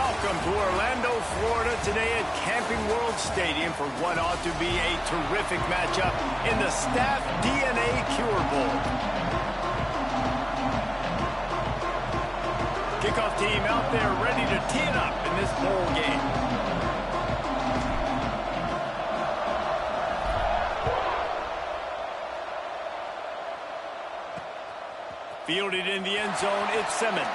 Welcome to Orlando, Florida, today at Camping World Stadium for what ought to be a terrific matchup in the Staff DNA Cure Bowl. Kickoff team out there ready to tee it up in this bowl game. Fielded in the end zone, it's Simmons.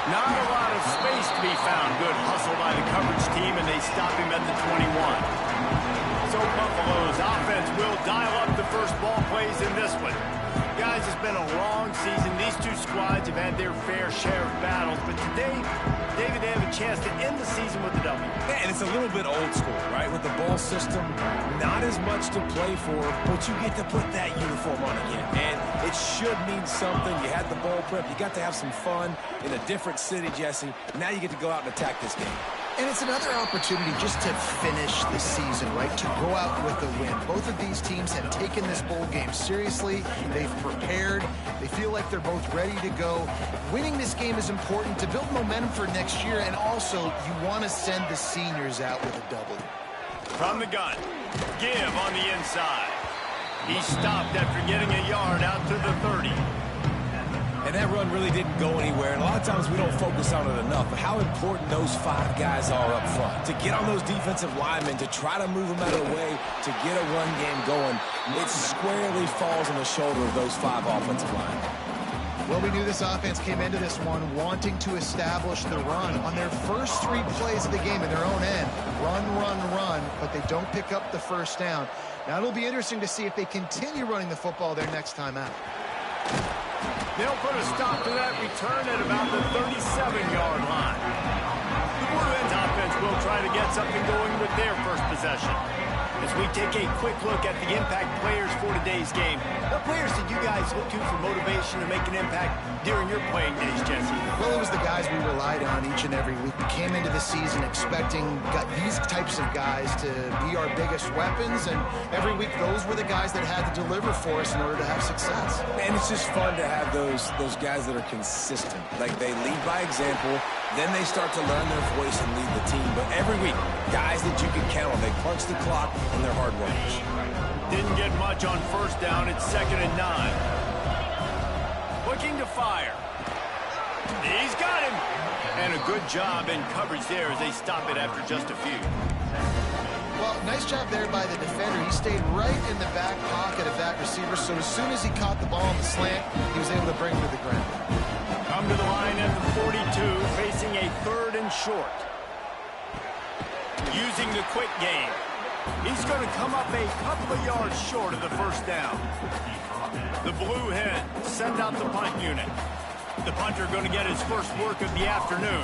Not a lot of space to be found. Good hustle by the coverage team, and they stop him at the 21. So Buffalo's offense will dial up the first ball plays in this one. Guys, it's been a long season. These two squads have had their fair share of battles, but today, David, they have a chance to end the season with a W. Yeah, and it's a little bit old school, right? With the bowl system, not as much to play for, but you get to put that uniform on again. And it should mean something. You had the bowl prep. You got to have some fun in a different city, Jesse. Now you get to go out and attack this game. And it's another opportunity just to finish the season, right? To go out with a win. Both of these teams have taken this bowl game seriously. They've prepared. They feel like they're both ready to go. Winning this game is important to build momentum for next year, and also you want to send the seniors out with a W. From the gun, give on the inside. He stopped after getting a yard out to the 30. And that run really didn't go anywhere. And a lot of times we don't focus on it enough. But how important those 5 guys are up front. To get on those defensive linemen, to try to move them out of the way, to get a run game going, it squarely falls on the shoulder of those 5 offensive linemen. Well, we knew this offense came into this one wanting to establish the run. On their first 3 plays of the game in their own end, run, but they don't pick up the first down. Now, it'll be interesting to see if they continue running the football their next time out. They'll put a stop to that return at about the 37-yard line. The Blue Hens offense will try to get something going with their first possession. As we take a quick look at the impact players for today's game, what players did you guys look to for motivation to make an impact during your playing days, Jesse? Well, it was the guys we relied on each and every week. We came into the season expecting these types of guys to be our biggest weapons, and every week those were the guys that had to deliver for us in order to have success. And it's just fun to have those guys that are consistent. Like, they lead by example, then they start to learn their voice and lead the team. But every week, guys that you can count on, they punch the clock and they're hard runners. Didn't get much on first down. It's 2nd and 9. Looking to fire. He's got him. And a good job in coverage there as they stop it after just a few. Well, nice job there by the defender. He stayed right in the back pocket of that receiver, so as soon as he caught the ball on the slant, he was able to bring it to the ground. Come to the line at the 42, facing a 3rd and short. Using the quick game. He's going to come up a couple of yards short of the first down. The Blue Hens send out the punt unit. The punter going to get his first work of the afternoon.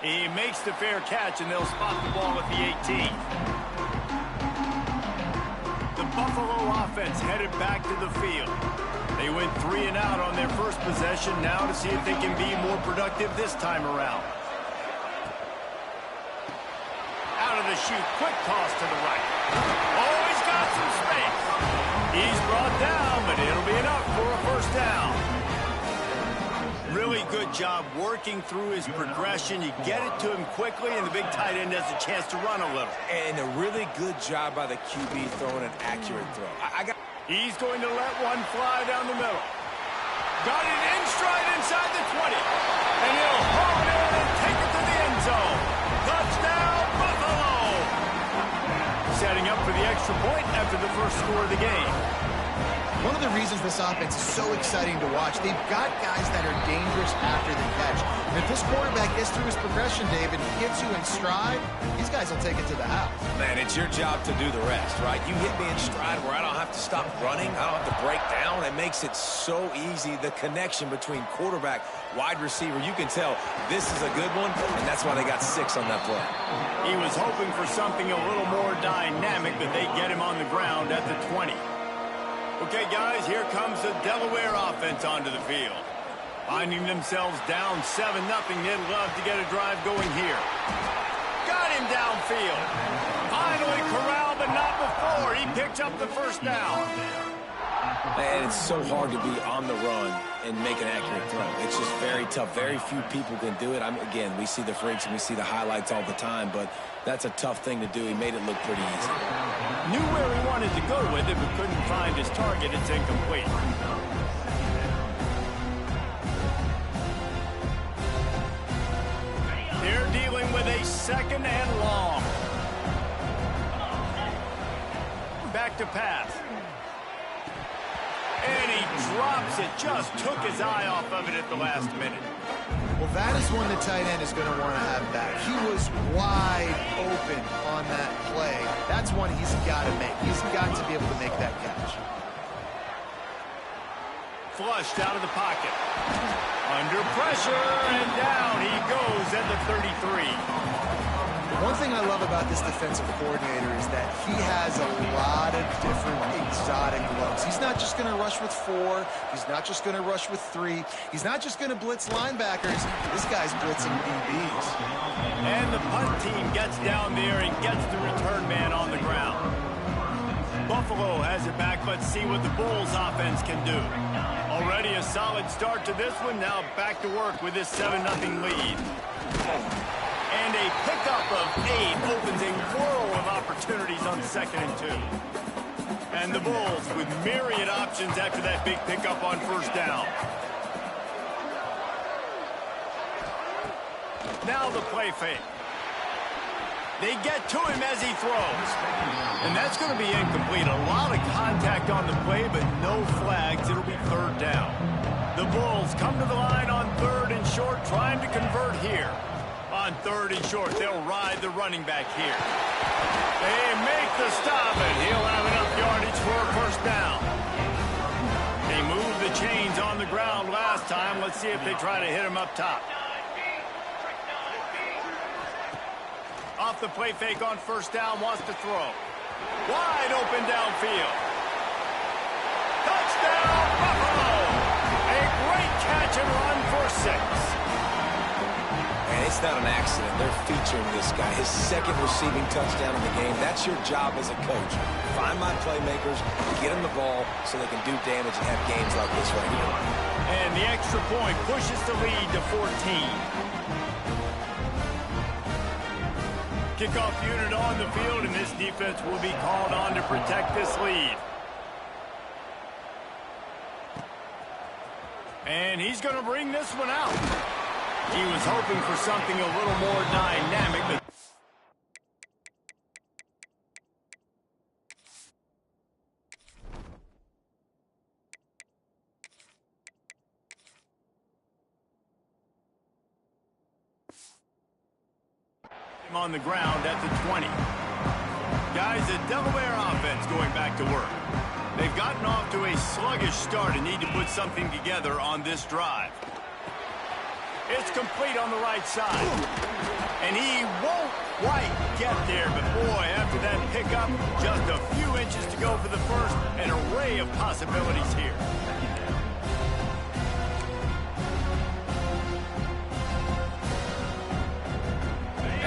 He makes the fair catch, and they'll spot the ball at the 18. The Buffalo offense headed back to the field. They went 3 and out on their first possession, now to see if they can be more productive this time around. Out of the chute, quick toss to the right. Oh, he's got some space. He's brought down, but it'll be enough for a first down. Really good job working through his progression. You get it to him quickly, and the big tight end has a chance to run a little. And a really good job by the QB throwing an accurate throw. He's going to let one fly down the middle. Got it in stride inside the 20. And he'll haul it in and take it to the end zone. Touchdown, Buffalo! Setting up for the extra point after the first score of the game. One of the reasons this offense is so exciting to watch, they've got guys that are dangerous after the catch. And if this quarterback gets through his progression, David, he gets you in stride, these guys will take it to the house. Man, it's your job to do the rest, right? You hit me in stride where I don't have to stop running, I don't have to break down. It makes it so easy, the connection between quarterback, wide receiver. You can tell this is a good one, and that's why they got 6 on that play. He was hoping for something a little more dynamic, but they get him on the ground at the 20. Okay, guys, here comes the Delaware offense onto the field. Finding themselves down 7-0, they'd love to get a drive going here. Got him downfield. Finally corralled, but not before. He picked up the first down. And it's so hard to be on the run and make an accurate throw. It's just very tough. Very few people can do it. Again, we see the freaks and we see the highlights all the time, but that's a tough thing to do. He made it look pretty easy. Knew where he wanted to go with it, but couldn't find his target. It's incomplete. They're dealing with a 2nd and long. Back to pass. And he drops it. Just took his eye off of it at the last minute. Well, that is one the tight end is going to want to have back. He was wide open on that play. That's one he's got to make. He's got to be able to make that catch. Flushed out of the pocket. Under pressure, and down he goes at the 33. One thing I love about this defensive coordinator is that he has a lot of different exotic looks. He's not just going to rush with 4. He's not just going to rush with 3. He's not just going to blitz linebackers. This guy's blitzing DBs. And the punt team gets down there and gets the return man on the ground. Buffalo has it back. Let's see what the Bulls offense can do. Already a solid start to this one. Now back to work with this 7-0 lead. And a pickup of 8 opens a world of opportunities on 2nd and 2. And the Bulls with myriad options after that big pickup on 1st down. Now the play fake. They get to him as he throws. And that's going to be incomplete. A lot of contact on the play, but no flags. It'll be 3rd down. The Bulls come to the line on 3rd and short, trying to convert here. On 3rd and short, they'll ride the running back here. They make the stop, and he'll have enough yardage for a 1st down. They moved the chains on the ground last time. Let's see if they try to hit him up top. Off the play fake on 1st down, wants to throw. Wide open downfield. Touchdown, Buffalo! A great catch and run for 6. And it's not an accident. They're featuring this guy. His 2nd receiving touchdown in the game. That's your job as a coach. Find my playmakers, get them the ball so they can do damage and have games like this right here. And the extra point pushes the lead to 14. Kickoff unit on the field, and this defense will be called on to protect this lead. And he's going to bring this one out. He was hoping for something a little more dynamic, but on the ground at the 20. Guys, the Delaware offense going back to work. They've gotten off to a sluggish start and need to put something together on this drive. It's complete on the right side. And he won't quite get there, but boy, after that pickup, just a few inches to go for the 1st. An array of possibilities here.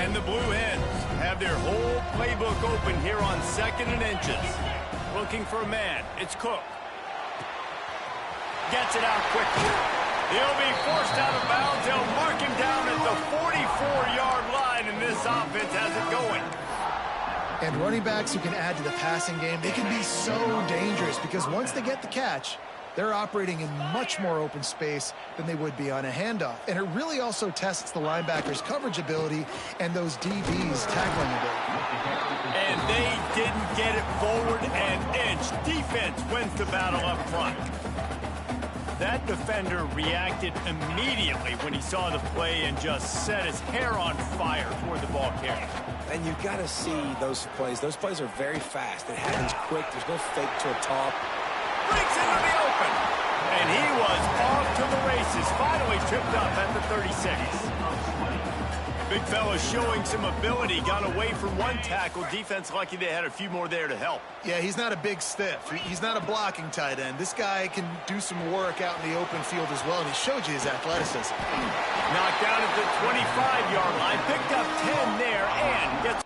And the Blue Hens have their whole playbook open here on 2nd and inches. Looking for a man. It's Cook. Gets it out quickly. He'll be forced out of bounds. They'll mark him down at the 44-yard line, and this offense has it going. And running backs who can add to the passing game, they can be so dangerous because once they get the catch, they're operating in much more open space than they would be on a handoff. And it really also tests the linebackers' coverage ability and those DBs' tackling ability. And they didn't get it forward an inch. Defense wins the battle up front. That defender reacted immediately when he saw the play and just set his hair on fire toward the ball carrier. And you've got to see those plays. Those plays are very fast. It happens quick. There's no fake to a top. Breaks into the open. And he was off to the races. Finally tripped up at the 36. Big fella showing some ability. Got away from one tackle. Defense lucky they had a few more there to help. Yeah, he's not a big stiff. He's not a blocking tight end. This guy can do some work out in the open field as well, and he showed you his athleticism. Knocked down at the 25-yard line. Picked up 10 there and gets...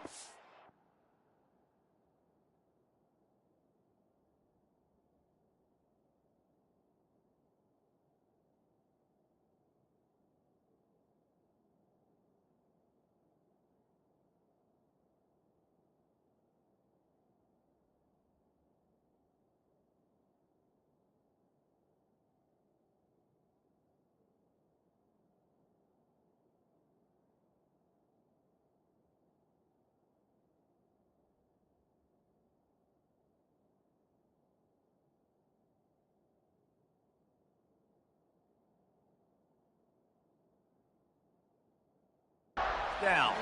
down.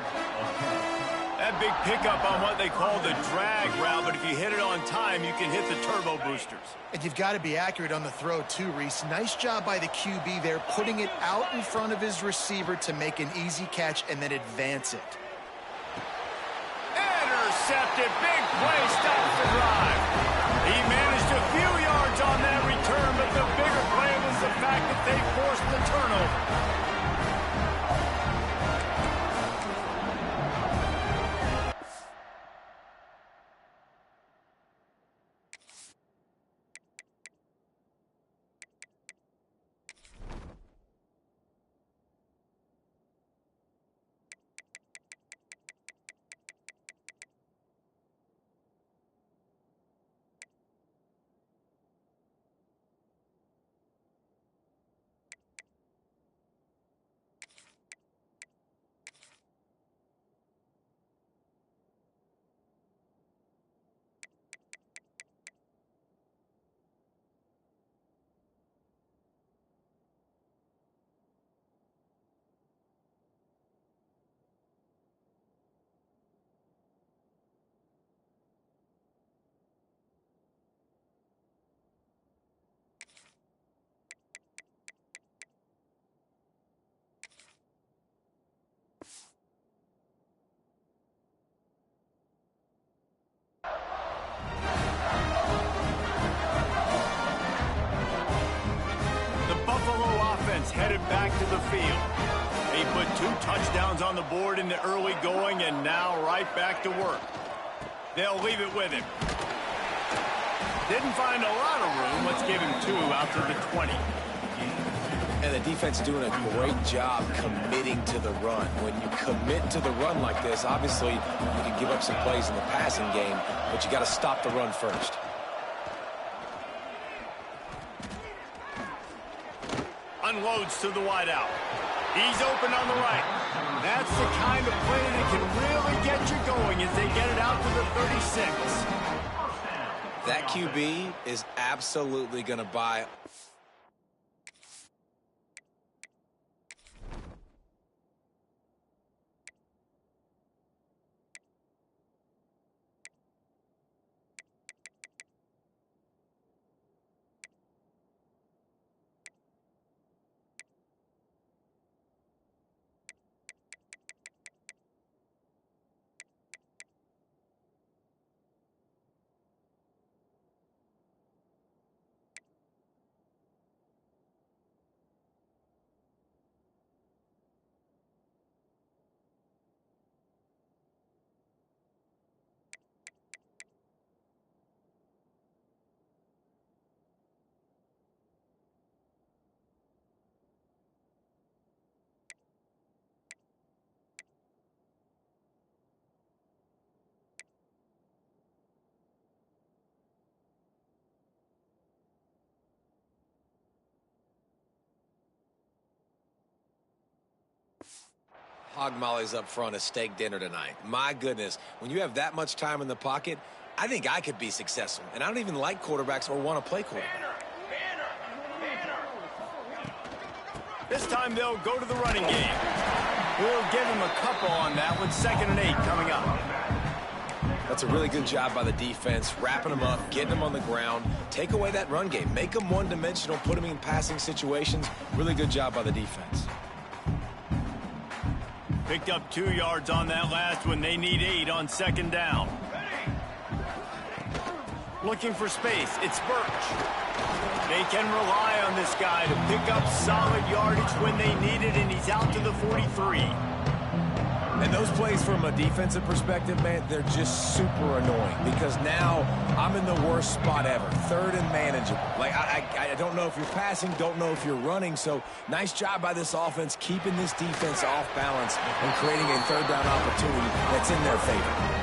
That big pickup on what they call the drag route, but if you hit it on time, you can hit the turbo boosters. And you've got to be accurate on the throw too, Reese. Nice job by the QB there, putting it out in front of his receiver to make an easy catch and then advance it. Intercepted. Big play, stops the drive. He managed a few yards on that return, but the bigger play was the fact that they forced the turnover. Headed back to the field. He put 2 touchdowns on the board in the early going and now right back to work. They'll leave it with him. Didn't find a lot of room. Let's give him 2 out to the 20. And the defense doing a great job committing to the run. When you commit to the run like this, obviously you can give up some plays in the passing game, but you got to stop the run first. Unloads to the wideout. He's open on the right. That's the kind of play that can really get you going as they get it out to the 36. That QB is absolutely going to buy. Hog mollies up front, a steak dinner tonight. My goodness, when you have that much time in the pocket, I think I could be successful. And I don't even like quarterbacks or want to play quarterback. This time they'll go to the running game. We'll give him a couple on that with 2nd and 8 coming up. That's a really good job by the defense, wrapping them up, getting them on the ground. Take away that run game. Make them one-dimensional, put them in passing situations. Really good job by the defense. Picked up 2 yards on that last one. They need 8 on 2nd down. Looking for space. It's Birch. They can rely on this guy to pick up solid yardage when they need it, and he's out to the 43. And those plays from a defensive perspective, man, they're just super annoying because now I'm in the worst spot ever. 3rd and manageable. Like, I don't know if you're passing, don't know if you're running. So nice job by this offense keeping this defense off balance and creating a 3rd down opportunity that's in their favor.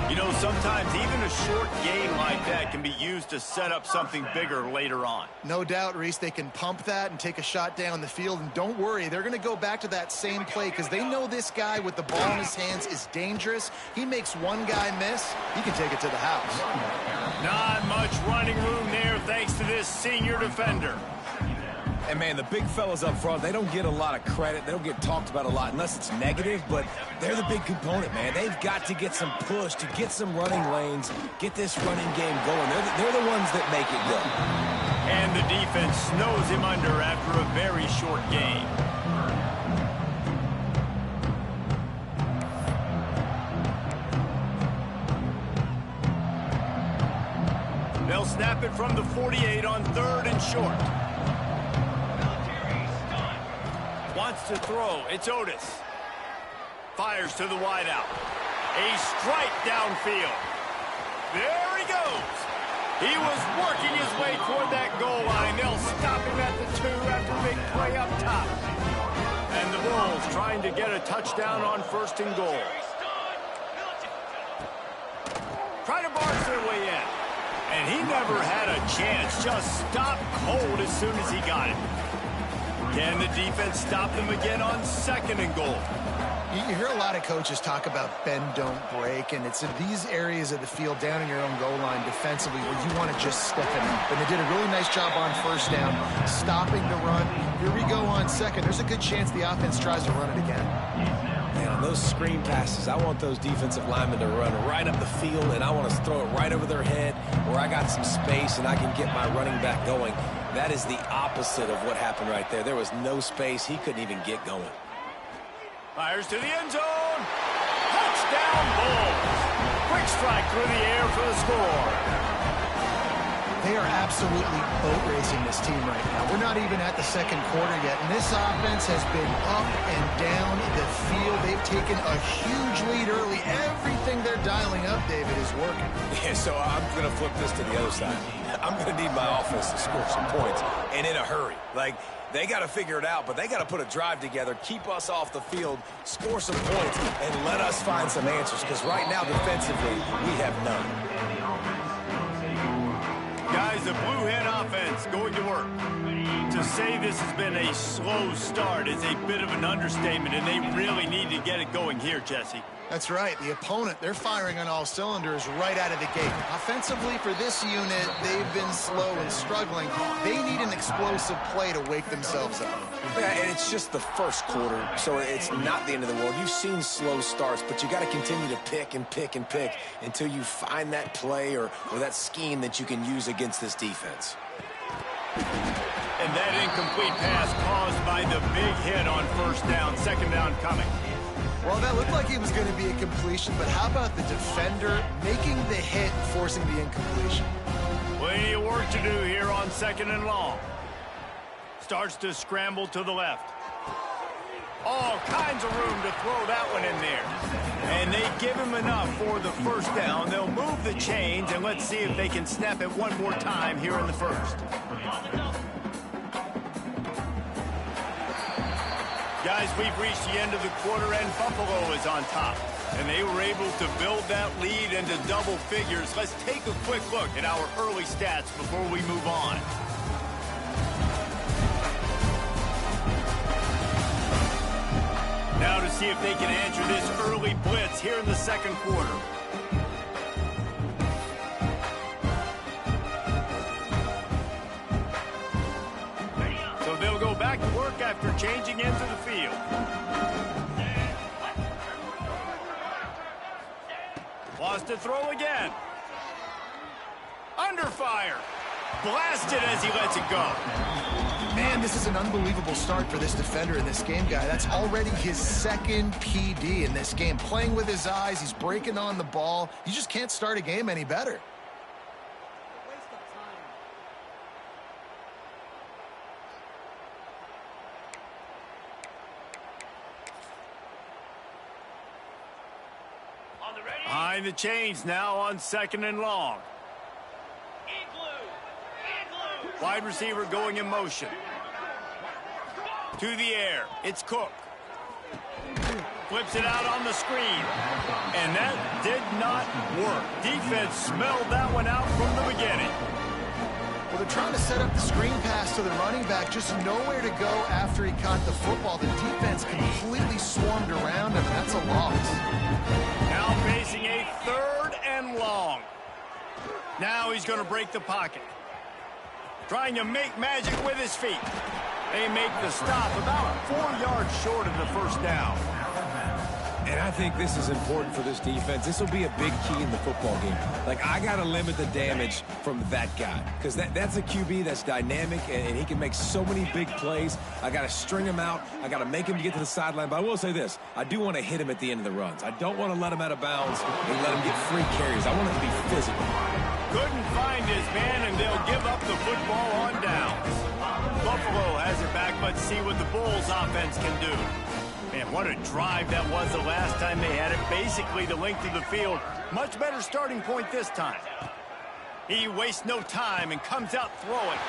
You know, sometimes even a short game like that can be used to set up something bigger later on. No doubt, Reese, they can pump that and take a shot down the field. And don't worry, they're going to go back to that same play because they know this guy with the ball in his hands is dangerous. He makes one guy miss, he can take it to the house. Not much running room there thanks to this senior defender. And, man, the big fellas up front, they don't get a lot of credit. They don't get talked about a lot unless it's negative, but they're the big component, man. They've got to get some push, to get some running lanes, get this running game going. They're the ones that make it go. And the defense snows him under after a very short game. They'll snap it from the 48 on 3rd and short. Wants to throw. It's Otis. Fires to the wideout. A strike downfield. There he goes. He was working his way toward that goal line. They'll stop him at the 2 after a big play up top. And the Bulls trying to get a touchdown on 1st and goal. Try to barge their way in. And he never had a chance. Just stopped cold as soon as he got it. Can the defense stop them again on 2nd and goal? You hear a lot of coaches talk about bend, don't break, and it's in these areas of the field down in your own goal line defensively where you want to just step it up. And they did a really nice job on 1st down, stopping the run. Here we go on 2nd. There's a good chance the offense tries to run it again. Man, on those screen passes, I want those defensive linemen to run right up the field, and I want to throw it right over their head where I got some space and I can get my running back going. That is the opposite of what happened right there. There was no space. He couldn't even get going. Fires to the end zone. Touchdown, Bulls. Quick strike through the air for the score. They are absolutely boat racing this team right now. We're not even at the 2nd quarter yet, and this offense has been up and down the field. They've taken a huge lead early. Everything they're dialing up, David, is working. Yeah, so I'm going to flip this to the other side. I'm going to need my offense to score some points, and in a hurry. Like, they got to figure it out, but they got to put a drive together, keep us off the field, score some points, and let us find some answers, because right now, defensively, we have none. Guys, the Blue Hen offense going to work. To say this has been a slow start is a bit of an understatement, and they really need to get it going here, Jesse. That's right. The opponent, they're firing on all cylinders right out of the gate. Offensively, for this unit, they've been slow and struggling. They need an explosive play to wake themselves up. Yeah, and it's just the 1st quarter, so it's not the end of the world. You've seen slow starts, but you got to continue to pick and pick and pick until you find that play or that scheme that you can use against this defense. And that incomplete pass caused by the big hit on 1st down, 2nd down coming. Well, that looked like it was going to be a completion, but how about the defender making the hit and forcing the incompletion? Plenty of work to do here on 2nd and long. Starts to scramble to the left. All kinds of room to throw that one in there. And they give him enough for the 1st down. They'll move the chains, and let's see if they can snap it one more time here in the 1st. Guys, we've reached the end of the quarter, and Buffalo is on top. And they were able to build that lead into double figures. Let's take a quick look at our early stats before we move on. Now to see if they can answer this early blitz here in the 2nd quarter. So they'll go back to work after changing into the field. Wants to throw again. Under fire. Blasted as he lets it go. Man, this is an unbelievable start for this defender in this game, guy. That's already his 2nd PD in this game. Playing with his eyes, he's breaking on the ball. You just can't start a game any better. Behind the chains now on 2nd and long. Wide receiver going in motion. To the air. It's Cook. Flips it out on the screen. And that did not work. Defense smelled that one out from the beginning. Well, they're trying to set up the screen pass to the running back. Just nowhere to go after he caught the football. The defense completely swarmed around him. That's a loss. Now facing a 3rd and long. Now he's going to break the pocket. Trying to make magic with his feet. They make the stop about 4 yards short of the first down. And I think this is important for this defense. This will be a big key in the football game. Like, I got to limit the damage from that guy because that's a QB that's dynamic, and he can make so many big plays. I got to string him out. I got to make him get to the sideline. But I will say this. I do want to hit him at the end of the runs. I don't want to let him out of bounds and let him get free carries. I want him to be physical. Couldn't find his man, and they'll give up the football on downs. Buffalo has it back. Let's see what the Bulls offense can do. Man, what a drive that was the last time they had it. Basically the length of the field. Much better starting point this time. He wastes no time and comes out throwing.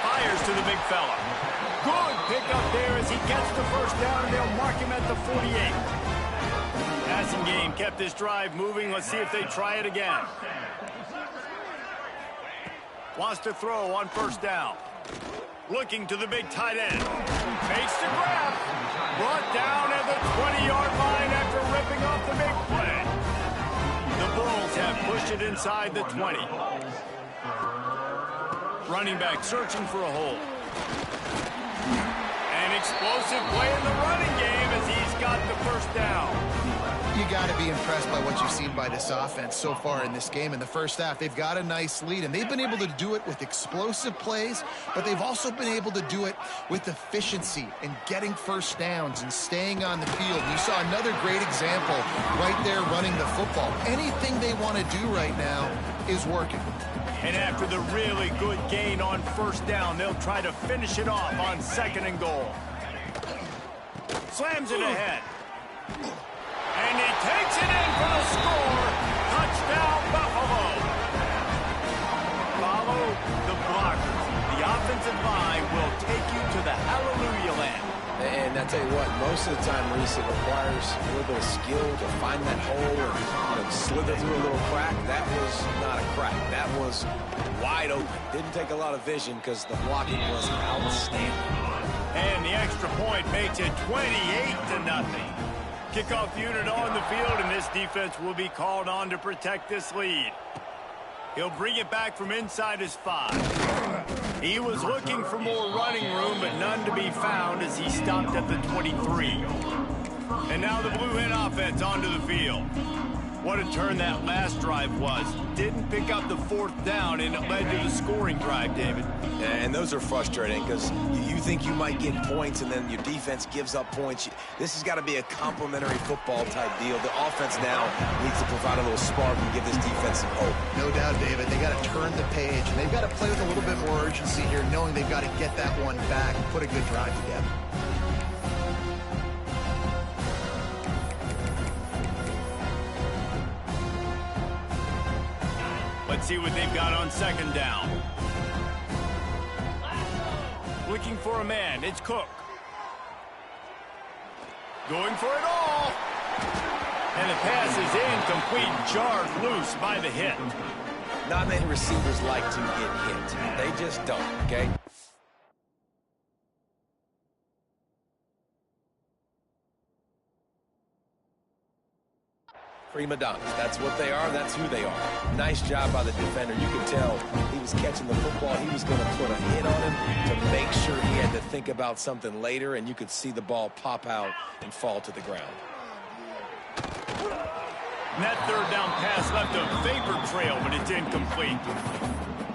Fires to the big fella. Good pickup there as he gets the first down, and they'll mark him at the 48. Passing game kept this drive moving. Let's see if they try it again. Wants to throw on first down. Looking to the big tight end. Makes the grab. Brought down at the 20-yard line after ripping off the big play. The Bulls have pushed it inside the 20. Running back searching for a hole. An explosive play in the running game as he's got the first down. You got to be impressed by what you've seen by this offense so far in this game. In the first half, they've got a nice lead, and they've been able to do it with explosive plays, but they've also been able to do it with efficiency and getting first downs and staying on the field. You saw another great example right there running the football. Anything they want to do right now is working. And after the really good gain on first down, they'll try to finish it off on 2nd and goal. Slams it ahead. And he takes it in for the score. Touchdown, Buffalo. Follow the blockers. The offensive line will take you to the hallelujah land. And I tell you what, most of the time, Reese, it requires a little bit of skill to find that hole and slither through a little crack. That was not a crack. That was wide open. Didn't take a lot of vision because the blocking was outstanding. And the extra point makes it 28-0. Kickoff unit on the field, and this defense will be called on to protect this lead. He'll bring it back from inside his 5. He was looking for more running room, but none to be found as he stopped at the 23. And now the Blue Hen offense onto the field. What a turn that last drive was. Didn't pick up the 4th down, and it led to the scoring drive, David. And those are frustrating because you think you might get points, and then your defense gives up points. This has got to be a complementary football type deal. The offense now needs to provide a little spark and give this defense some hope. No doubt, David. They got to turn the page, and they've got to play with a little bit more urgency here, knowing they've got to get that one back and put a good drive together. Let's see what they've got on 2nd down. Looking for a man. It's Cook. Going for it all. And the pass is incomplete. Jarred loose by the hit. Not many receivers like to get hit. They just don't, okay? Prima donnas. That's what they are. That's who they are. Nice job by the defender. You could tell he was catching the football. He was going to put a hit on him to make sure he had to think about something later, and you could see the ball pop out and fall to the ground. And that 3rd down pass left a vapor trail, but it's incomplete.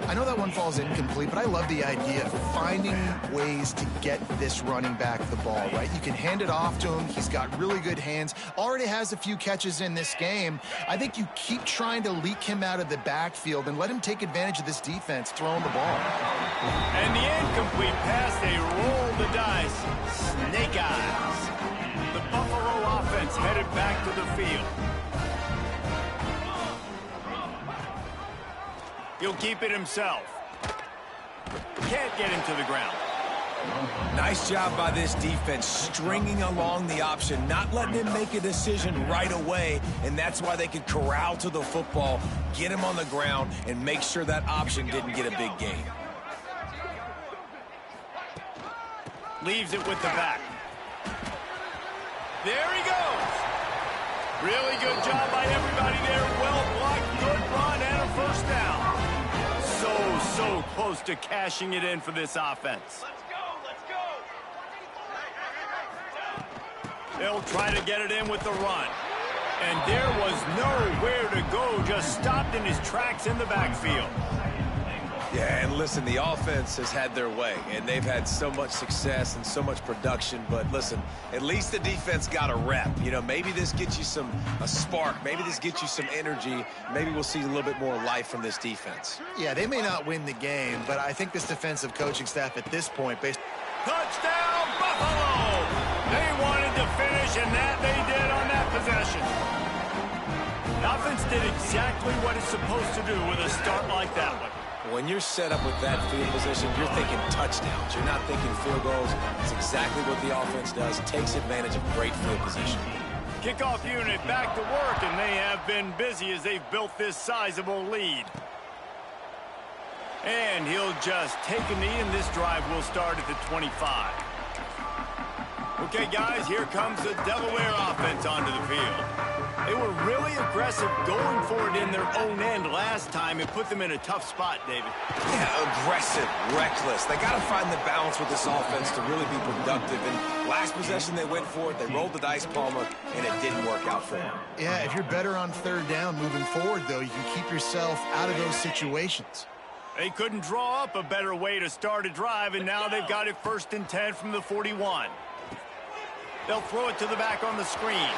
I know that one falls incomplete, but I love the idea of finding ways to get this running back the ball, right? You can hand it off to him. He's got really good hands. Already has a few catches in this game. I think you keep trying to leak him out of the backfield and let him take advantage of this defense throwing the ball. And the incomplete pass, they roll the dice. Snake eyes. The Buffalo offense headed back to the field. He'll keep it himself. Can't get him to the ground. Nice job by this defense, stringing along the option, not letting him make a decision right away, and that's why they could corral to the football, get him on the ground, and make sure that option didn't get a big gain. Leaves it with the back. There he goes. Really good job by everybody there. Well blocked, good run, and a first down. So close to cashing it in for this offense. Let's go, let's go. They'll try to get it in with the run. And there was nowhere to go, just stopped in his tracks in the backfield. Yeah, and listen, the offense has had their way, and they've had so much success and so much production. But listen, at least the defense got a rep. You know, maybe this gets you a spark. Maybe this gets you some energy. Maybe we'll see a little bit more life from this defense. Yeah, they may not win the game, but I think this defensive coaching staff at this point, Touchdown, Buffalo! They wanted to finish, and that they did on that possession. The offense did exactly what it's supposed to do with a start like that one. When you're set up with that field position, you're thinking touchdowns. You're not thinking field goals. It's exactly what the offense does. Takes advantage of great field position. Kickoff unit back to work, and they have been busy as they've built this sizable lead. And he'll just take a knee, and this drive will start at the 25. Okay, guys, here comes the Delaware offense onto the field. They were really aggressive going for it in their own end last time. It put them in a tough spot, David. Yeah, aggressive, reckless. They got to find the balance with this offense to really be productive. And last possession, they went for it. They rolled the dice, Palmer, and it didn't work out for them. yeah, if you're better on third down moving forward, though, you can keep yourself out of those situations. They couldn't draw up a better way to start a drive, and now they've got it 1st and 10 from the 41. They'll throw it to the back on the screen.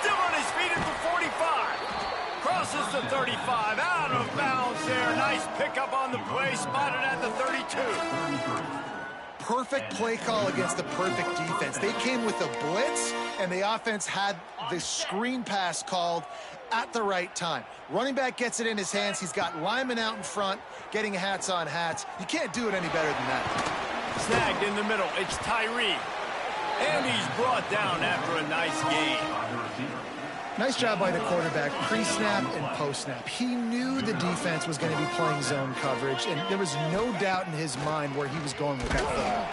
Still on his feet at the 45. Crosses the 35. Out of bounds there. Nice pickup on the play. Spotted at the 32. Perfect play call against the perfect defense. They came with a blitz, and the offense had the screen pass called at the right time. Running back gets it in his hands. He's got linemen out in front, getting hats on hats. You can't do it any better than that. Snagged in the middle. It's Tyree. And he's brought down after a nice gain. Nice job by the quarterback, pre-snap and post-snap. He knew the defense was going to be playing zone coverage, and there was no doubt in his mind where he was going with that football.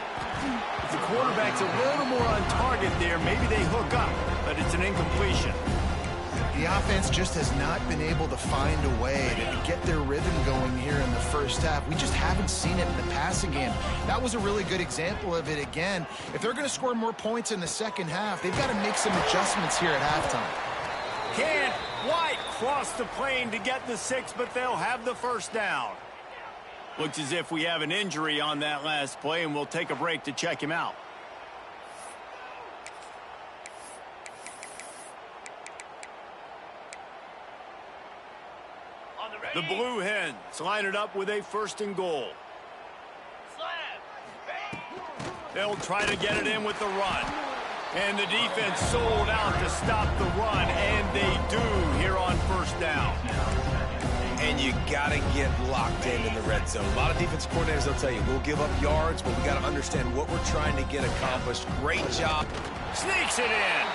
If the quarterback's a little more on target there, maybe they hook up, but it's an incompletion. The offense just has not been able to find a way to get their rhythm going here in the first half. We just haven't seen it in the passing game. That was a really good example of it again. If they're going to score more points in the second half, they've got to make some adjustments here at halftime. Can't quite cross the plane to get the 6, but they'll have the first down. Looks as if we have an injury on that last play, and we'll take a break to check him out. The Blue Hens line it up with a 1st and goal. They'll try to get it in with the run. And the defense sold out to stop the run, and they do here on 1st down. And you got to get locked in the red zone. A lot of defense coordinators will tell you, we'll give up yards, but we got to understand what we're trying to get accomplished. Great job. Sneaks it in.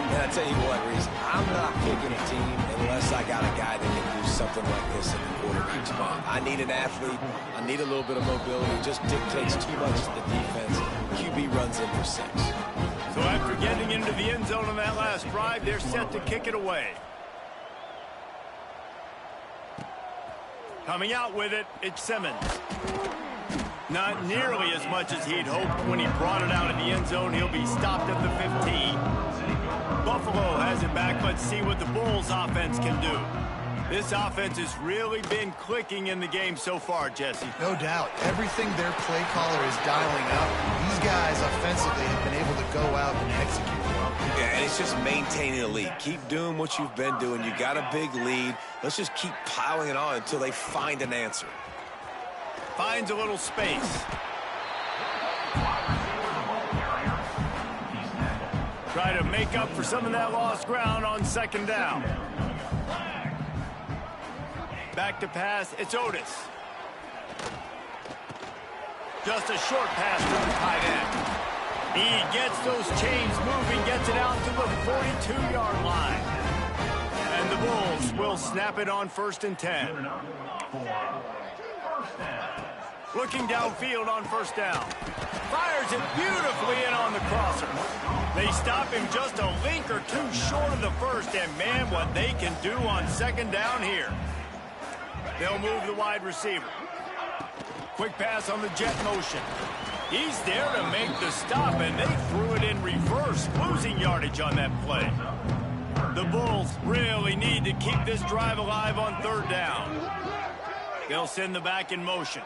And I tell you what, Reese, I'm not picking a team unless I got a guy that can do something like this in the quarterback spot. I need an athlete. I need a little bit of mobility. It just dictates too much to the defense. QB runs in for 6. So after getting into the end zone on that last drive, they're set to kick it away. Coming out with it, it's Simmons. Not nearly as much as he'd hoped when he brought it out in the end zone. He'll be stopped at the 15. Buffalo has it back. Let's see what the Bulls offense can do. This offense has really been clicking in the game so far, Jesse. No doubt. Everything their play caller is dialing up, these guys offensively have been able to go out and execute. Yeah, and it's just maintaining the lead. Keep doing what you've been doing. You got a big lead. Let's just keep piling it on until they find an answer. Finds a little space. Try to make up for some of that lost ground on 2nd down. Back to pass, it's Otis. Just a short pass to the tight end. He gets those chains moving, gets it out to the 42-yard line. And the Bulls will snap it on 1st and 10. Looking downfield on 1st down. Fires it beautifully in on the crosser. They stop him just a link or two short of the 1st, and man, what they can do on 2nd down here. They'll move the wide receiver. Quick pass on the jet motion. He's there to make the stop, and they threw it in reverse, losing yardage on that play. The Bulls really need to keep this drive alive on third down. They'll send the back in motion.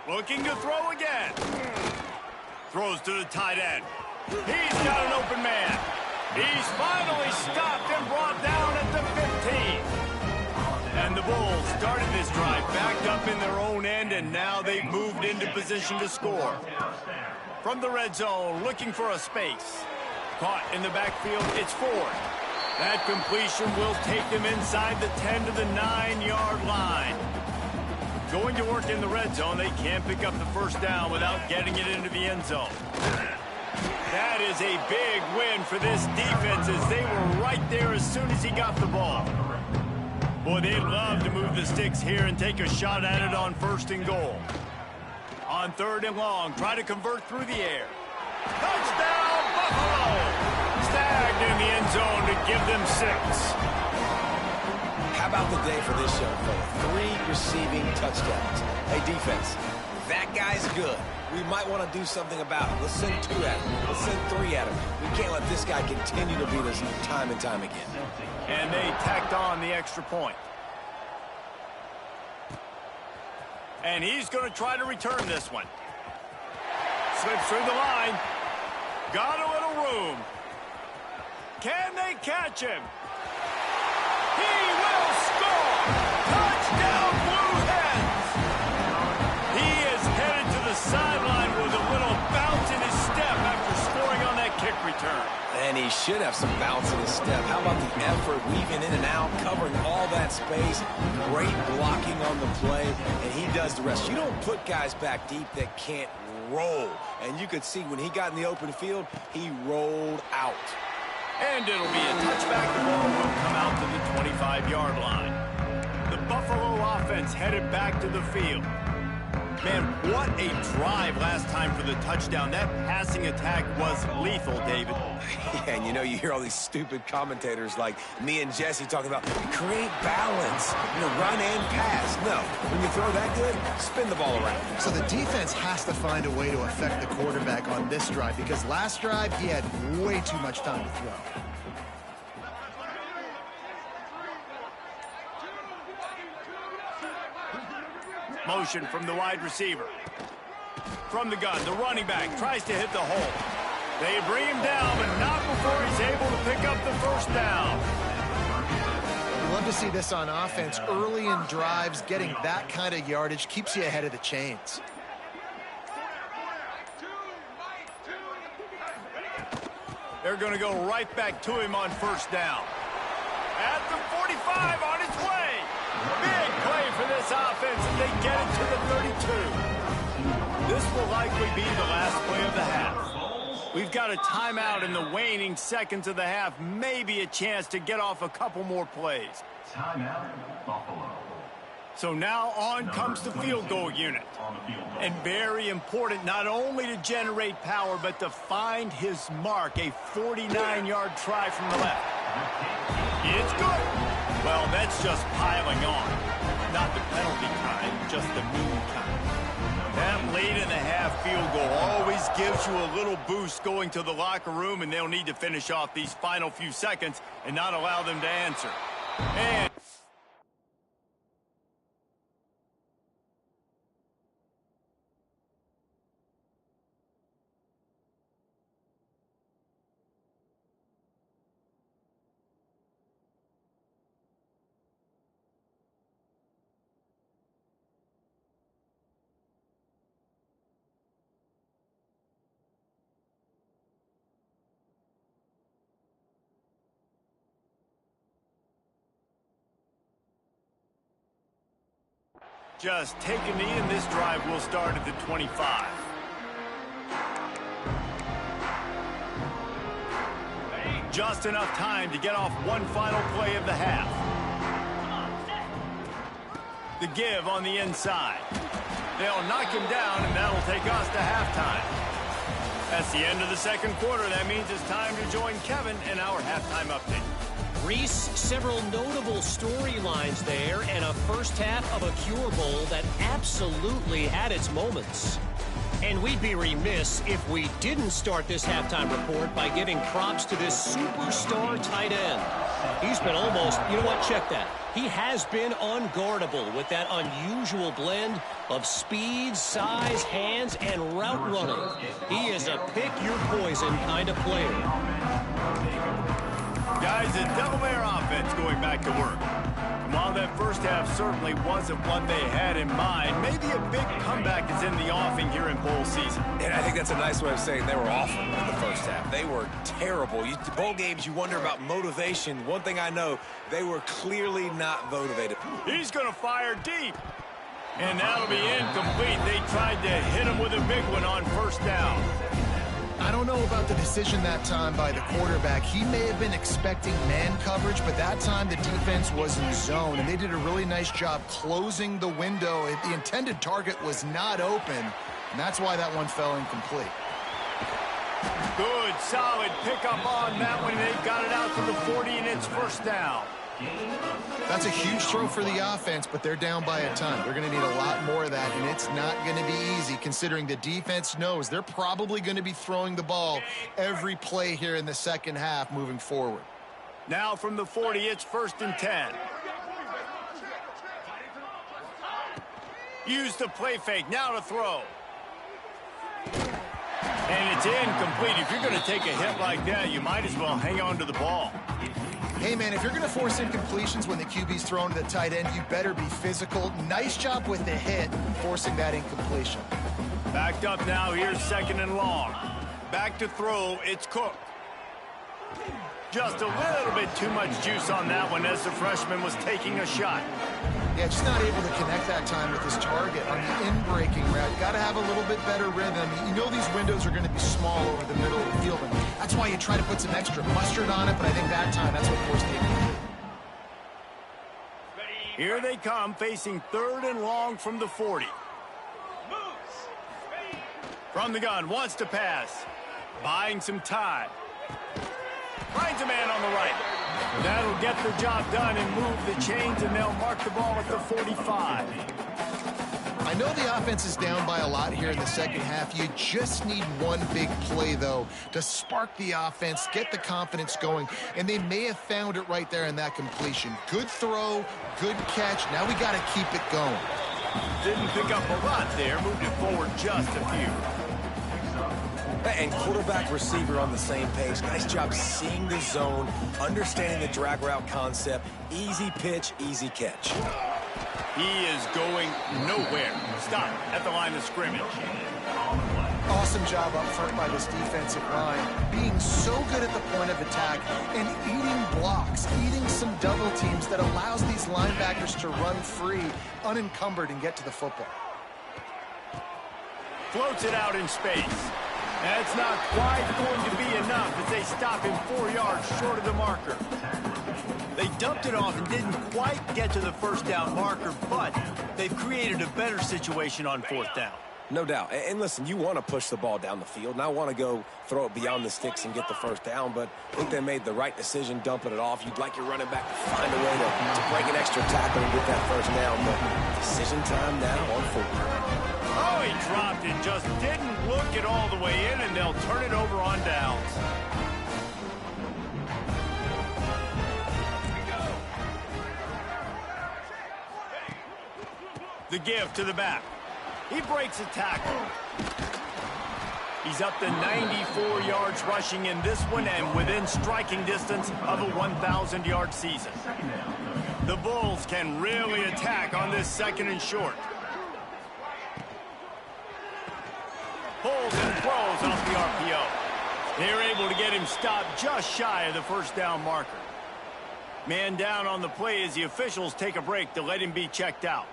Looking to throw again. Throws to the tight end. He's got an open man. He's finally stopped and brought down at the 15. And the Bulls started this drive backed up in their own end, and now they've moved into position to score. From the red zone, looking for a space. Caught in the backfield, it's Ford. That completion will take them inside the 10 to the 9-yard line. Going to work in the red zone, they can't pick up the first down without getting it into the end zone. That is a big win for this defense, as they were right there as soon as he got the ball. Boy, they'd love to move the sticks here and take a shot at it on first and goal. On third and long, try to convert through the air. Touchdown, Buffalo! Snagged in the end zone to give them 6. How about the day for this young fella? 3 receiving touchdowns. Hey, defense, that guy's good. We might want to do something about it. Let's send 2 at him. Let's send 3 at him. We can't let this guy continue to beat us time and time again. And they tacked on the extra point. And he's going to try to return this one. Slips through the line. Got a little room. Can they catch him? He will score! Touchdown, Blue Hens! He is headed to the sideline with a little bounce in his step after scoring on that kick return. And he should have some bounce in his step. How about the effort, weaving in and out, covering all that space, great blocking on the play, and he does the rest. You don't put guys back deep that can't roll. And you could see when he got in the open field, he rolled out. And it'll be a touchback. The ball will come out to the 25-yard line. The Buffalo offense headed back to the field. Man, what a drive last time for the touchdown. That passing attack was lethal, David. Yeah, and you hear all these stupid commentators like me and Jesse talking about create balance, run and pass. No, when you throw that good, spin the ball around. So the defense has to find a way to affect the quarterback on this drive, because last drive he had way too much time to throw. Motion from the wide receiver. From the gun, the running back tries to hit the hole. They bring him down, but not before he's able to pick up the first down. I'd love to see this on offense. Early in drives, getting that kind of yardage keeps you ahead of the chains. They're going to go right back to him on first down. At the 45, on its way. Big play for this offense, and they get it to the 32. This will likely be the last play of the half. We've got a timeout in the waning seconds of the half, maybe a chance to get off a couple more plays. Timeout, Buffalo. So now on comes the field goal unit. And very important not only to generate power, but to find his mark, a 49-yard try from the left. It's good. Well, that's just piling on. Not the penalty kind, just the mean kind. That late in the half field goal always gives you a little boost going to the locker room, and they'll need to finish off these final few seconds and not allow them to answer. And just take a knee, and this drive will start at the 25. Just enough time to get off one final play of the half. The give on the inside. They'll knock him down, and that'll take us to halftime. That's the end of the second quarter. That means it's time to join Kevin in our halftime update. Reese, several notable storylines there, and a first half of a Cure Bowl that absolutely had its moments. And we'd be remiss if we didn't start this halftime report by giving props to this superstar tight end. He's been almost, you know what, check that. He has been unguardable with that unusual blend of speed, size, hands, and route running. He is a pick-your-poison kind of player. Guys, the Delaware offense going back to work. And while that first half certainly wasn't what they had in mind, maybe a big comeback is in the offing here in bowl season. And I think that's a nice way of saying they were awful in the first half. They were terrible. Bowl games, you wonder about motivation. One thing I know, they were clearly not motivated. He's going to fire deep. And that'll be incomplete. They tried to hit him with a big one on first down. I don't know about the decision that time by the quarterback. He may have been expecting man coverage, but that time the defense was in zone, and they did a really nice job closing the window. The intended target was not open, and that's why that one fell incomplete. Good, solid pickup on that one. They got it out to the 40, and it's first down. That's a huge throw for the offense, but they're down by a ton. They're going to need a lot more of that, and it's not going to be easy considering the defense knows they're probably going to be throwing the ball every play here in the second half moving forward. Now from the 40, it's 1st and 10. Use the play fake. Now to throw. And it's incomplete. If you're going to take a hit like that, you might as well hang on to the ball. Hey, man, if you're going to force incompletions when the QB's thrown to the tight end, you better be physical. Nice job with the hit, forcing that incompletion. Backed up now. Here's 2nd and long. Back to throw. It's Cook. Just a little bit too much juice on that one as the freshman was taking a shot. Yeah, just not able to connect that time with his target on the in-breaking route. Got to have a little bit better rhythm. You know these windows are going to be small over the middle of the field, and that's why you try to put some extra mustard on it, but I think that time that's what forced the incomplete. Here they come, facing 3rd and long from the 40. From the gun, wants to pass. Buying some time. Finds a man on the right. That'll get the job done and move the chains, and they'll mark the ball at the 45. I know the offense is down by a lot here in the second half. You just need one big play, though, to spark the offense, get the confidence going, and they may have found it right there in that completion. Good throw, good catch. Now we got to keep it going. Didn't pick up a lot there, moved it forward just a few. And quarterback receiver on the same page. Nice job seeing the zone, understanding the drag route concept. Easy pitch, easy catch. He is going nowhere. Stop at the line of scrimmage. Awesome job up front by this defensive line. Being so good at the point of attack and eating blocks, eating some double teams that allows these linebackers to run free, unencumbered, and get to the football. Floats it out in space. That's not quite going to be enough as they stop him 4 yards short of the marker. They dumped it off and didn't quite get to the first down marker, but they've created a better situation on 4th down. No doubt. And listen, you want to push the ball down the field, and I want to go throw it beyond the sticks and get the first down, but I think they made the right decision dumping it off. You'd like your running back to find a way to break an extra tackle and get that first down, but decision time now on 4th. Oh, he dropped it, just didn't look it all the way in, and they'll turn it over on downs. The give to the back. He breaks a tackle. He's up to 94 yards rushing in this one and within striking distance of a 1,000-yard season. The Bulls can really attack on this 2nd and short. Pulls and throws off the RPO. They're able to get him stopped just shy of the first down marker. Man down on the play as the officials take a break to let him be checked out.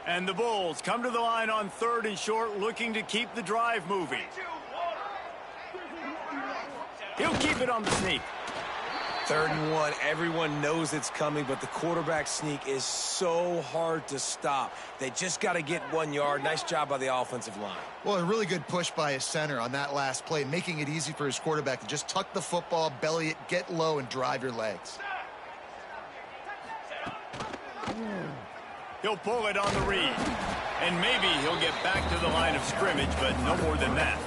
And the Bulls come to the line on 3rd and short, looking to keep the drive moving. He'll keep it on the sneak. 3rd and 1, everyone knows it's coming, but the quarterback sneak is so hard to stop. They just got to get 1 yard. Nice job by the offensive line. Well, a really good push by his center on that last play, making it easy for his quarterback to just tuck the football, belly it, get low, and drive your legs. He'll pull it on the read. And maybe he'll get back to the line of scrimmage, but no more than that.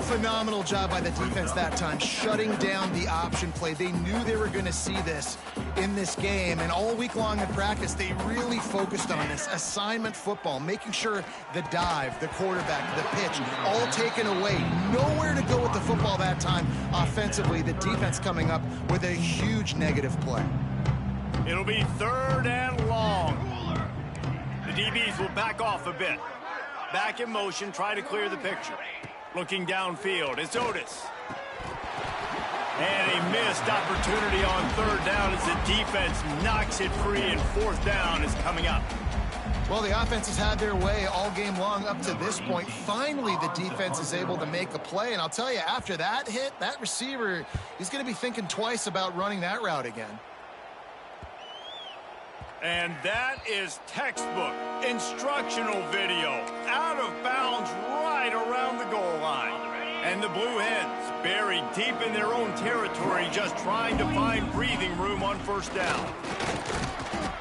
Phenomenal job by the defense that time, shutting down the option play. They knew they were going to see this in this game, and all week long in practice, they really focused on this assignment football, making sure the dive, the quarterback, the pitch, all taken away. Nowhere to go with the football that time offensively. The defense coming up with a huge negative play. It'll be 3rd and long. The DBs will back off a bit. Back in motion, try to clear the picture. Looking downfield, it's Otis. And a missed opportunity on 3rd down as the defense knocks it free, and 4th down is coming up. Well, the offense has had their way all game long up to this point. Finally, the defense is able to make a play, and I'll tell you, after that hit, that receiver, he's going to be thinking twice about running that route again. And that is textbook instructional video. Out of bounds right around the goal line. And the Blue Hens buried deep in their own territory, just trying to find breathing room on 1st down.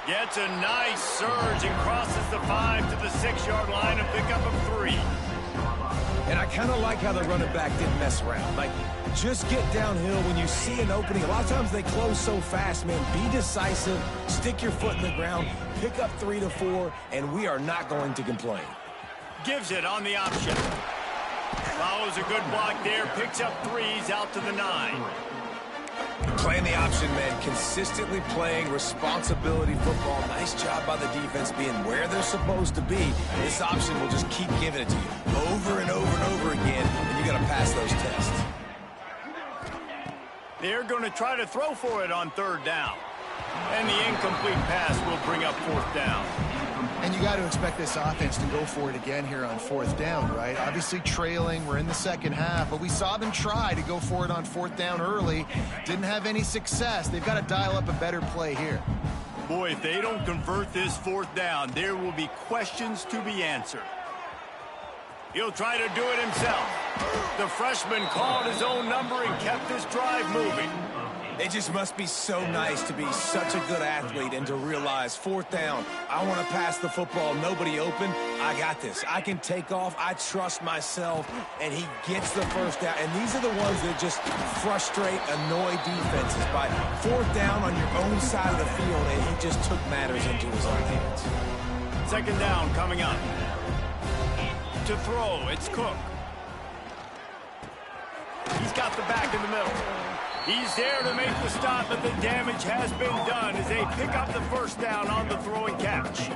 Gets a nice surge and crosses the 5 to the 6-yard line, a pickup of 3. And I kind of like how the running back didn't mess around. Like, just get downhill when you see an opening. A lot of times they close so fast, man. Be decisive, stick your foot in the ground, pick up 3 to 4, and we are not going to complain. Gives it on the option. Follows a good block there, picks up 3s out to the 9. Playing the option, man. Consistently playing responsibility football. Nice job by the defense being where they're supposed to be. This option will just keep giving it to you over and over and over again, and you got to pass those tests. They're going to try to throw for it on 3rd down. And the incomplete pass will bring up 4th down. And you got to expect this offense to go for it again here on 4th down, right? Obviously trailing, we're in the 2nd half, but we saw them try to go for it on 4th down early. Didn't have any success. They've got to dial up a better play here. Boy, if they don't convert this 4th down, there will be questions to be answered. He'll try to do it himself. The freshman called his own number and kept this drive moving. It just must be so nice to be such a good athlete and to realize 4th down, I want to pass the football, nobody open, I got this. I can take off, I trust myself, and he gets the 1st down. And these are the ones that just frustrate, annoy defenses by 4th down on your own side of the field, and he just took matters into his own hands. 2nd down coming up. To throw, it's Cook. He's got the back in the middle. He's there to make the stop, but the damage has been done as they pick up the 1st down on the throw and catch.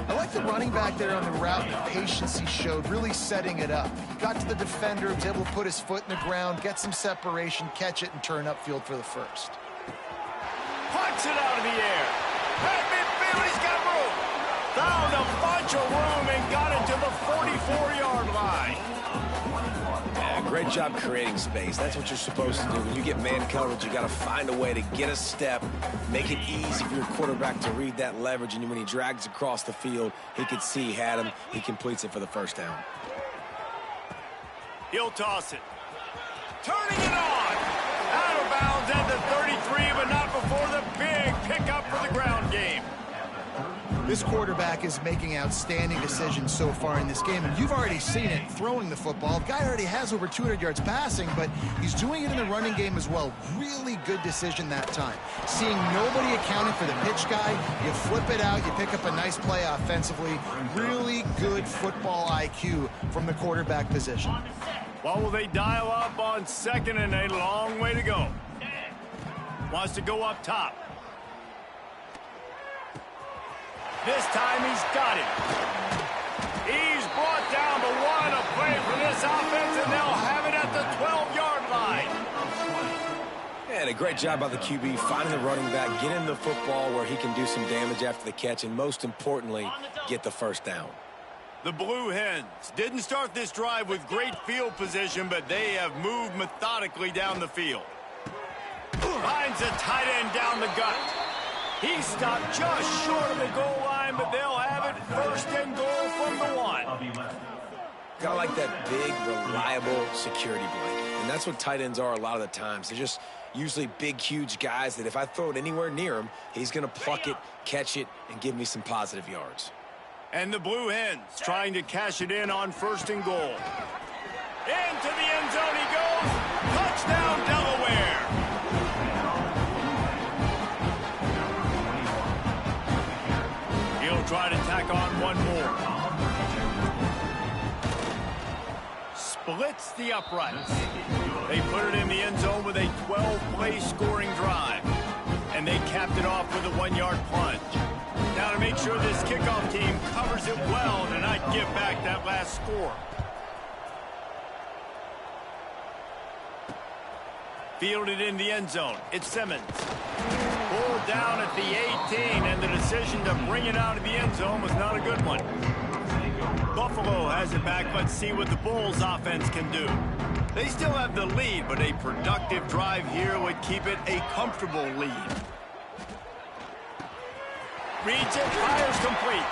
I like the running back there on the route, the patience he showed, really setting it up. He got to the defender, was able to put his foot in the ground, get some separation, catch it, and turn upfield for the 1st. Puts it out of the air. At midfield, he's got room. Found a bunch of room and got it to the 44-yard line. Great job creating space. That's what you're supposed to do. When you get man coverage, you got to find a way to get a step, make it easy for your quarterback to read that leverage, and when he drags across the field, he could see he had him. He completes it for the 1st down. He'll toss it. Turning it on. Out of bounds at the 33, but not before the big pickup for the ground game. This quarterback is making outstanding decisions so far in this game, and you've already seen it throwing the football. The guy already has over 200 yards passing, but he's doing it in the running game as well. Really good decision that time. Seeing nobody accounting for the pitch guy, you flip it out, you pick up a nice play offensively. Really good football IQ from the quarterback position. Well, will they dial up on 2nd and a long way to go? Wants to go up top. This time he's got it. He's brought down, but what a play for this offense, and they'll have it at the 12-yard line. And a great job by the QB finding the running back, getting the football where he can do some damage after the catch, and most importantly, get the 1st down. The Blue Hens didn't start this drive with great field position, but they have moved methodically down the field. Finds a tight end down the gut. He stopped just short of the goal line, but they'll have it 1st and goal from the 1. Kind of like that big, reliable security blanket. And that's what tight ends are a lot of the times. They're just Usually big, huge guys that if I throw it anywhere near him, he's going to pluck it, catch it, and give me some positive yards. And the Blue Hens trying to cash it in on 1st and goal. Into the end zone he goes. Touchdown, Delaware. He'll try to tack on one more. Splits the uprights. They put it in the end zone with a 12-play scoring drive. And they capped it off with a 1-yard plunge. Now to make sure this kickoff team covers it well to not give back that last score. Fielded in the end zone. It's Simmons. Pulled down at the 18, and the decision to bring it out of the end zone was not a good one. Buffalo has it back. Let's see what the Bulls offense can do. They still have the lead, but a productive drive here would keep it a comfortable lead. Reads it, fires complete.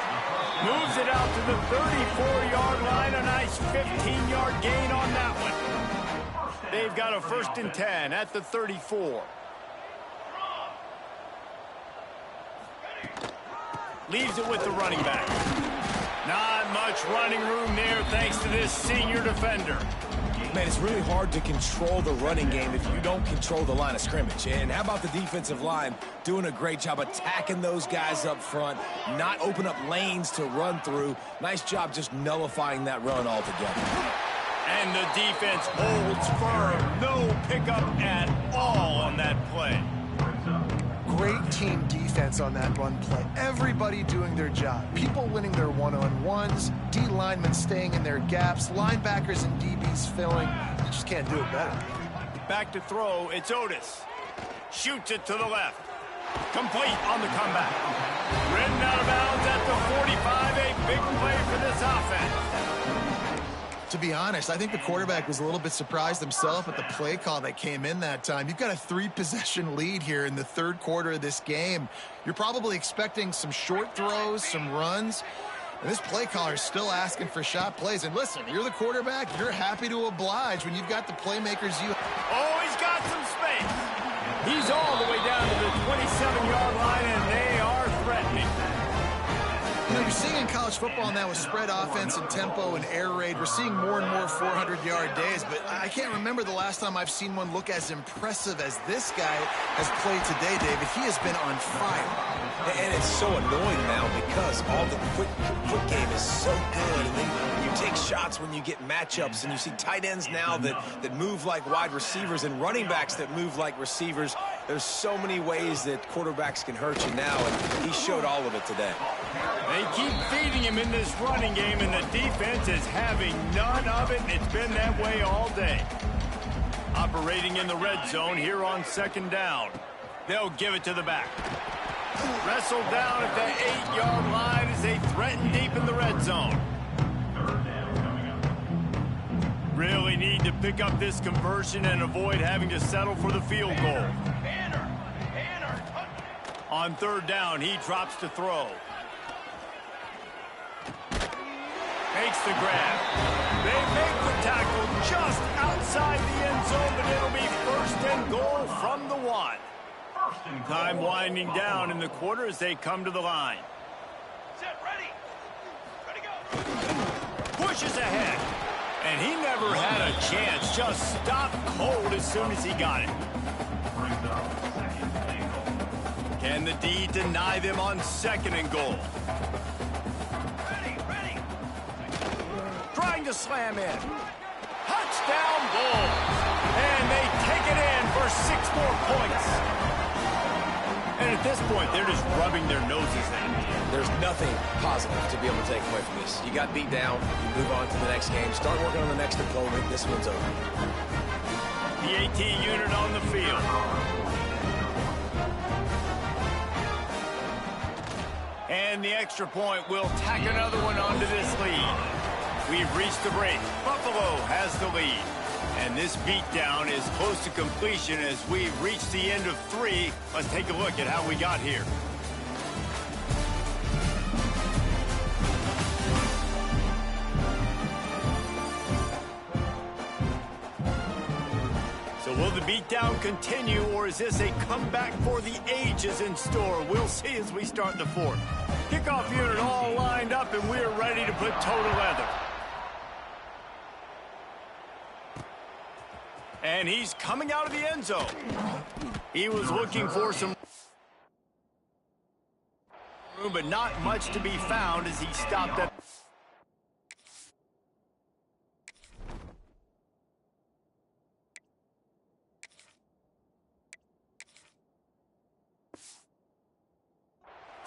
Moves it out to the 34-yard line. A nice 15-yard gain on that one. They've got a 1st and 10 at the 34. Leaves it with the running back. Not much running room there thanks to this senior defender. Man, it's really hard to control the running game if you don't control the line of scrimmage. And how about the defensive line doing a great job attacking those guys up front, not open up lanes to run through. Nice job just nullifying that run altogether. And the defense holds firm. No pickup at all on that play. Great team defense on that run play. Everybody doing their job. People winning their one-on-ones, D linemen staying in their gaps, linebackers and DBs filling. You just can't do it better. Back to throw, it's Otis. Shoots it to the left. Complete on the comeback. Ridden out of bounds at the 45. A big play for this offense. To be honest, I think the quarterback was a little bit surprised himself at the play call that came in that time. You've got a 3-possession lead here in the 3rd quarter of this game. You're probably expecting some short throws, some runs. And this play caller is still asking for shot plays. And listen, you're the quarterback. You're happy to oblige when you've got the playmakers you... Oh, he's got some space. He's all the way down to the 27-yard line, and they are threatening. You know, you're seeing in college football now with spread offense and tempo and air raid, we're seeing more and more 400-yard days, but I can't remember the last time I've seen one look as impressive as this guy has played today, David. He has been on fire. And it's so annoying now because all the quick game is so good. And then you take shots when you get matchups, and you see tight ends now that move like wide receivers and running backs that move like receivers. There's so many ways that quarterbacks can hurt you now, and he showed all of it today. They keep feeding him in this running game, and the defense is having none of it. It's been that way all day. Operating in the red zone here on 2nd down. They'll give it to the back. Wrestled down at the 8-yard line as they threaten deep in the red zone. Really need to pick up this conversion and avoid having to settle for the field goal. On 3rd down, he drops to throw. Makes the grab. They make the tackle just outside the end zone, but it'll be 1st and goal from the 1. Time winding down in the quarter as they come to the line. Set, ready. Ready, go. Pushes ahead. And he never had a chance. Just stopped cold as soon as he got it. Can the D deny them on 2nd and goal? Ready. Trying to slam in. Touchdown Bulls. And they take it in for 6 more points. And at this point, they're just rubbing their noses in. There's nothing positive to be able to take away from this. You got beat down, you move on to the next game, start working on the next opponent. This one's over. The AT unit on the field. And the extra point will tack another one onto this lead. We've reached the break. Buffalo has the lead. And this beatdown is close to completion as we've reached the end of 3. Let's take a look at how we got here. So Will the beatdown continue, or is this a comeback for the ages in store? We'll see as we start the fourth. Kickoff unit all lined up, and we're ready to put toe to leather. And he's coming out of the end zone. He was looking for some room, but not much to be found as he stopped at.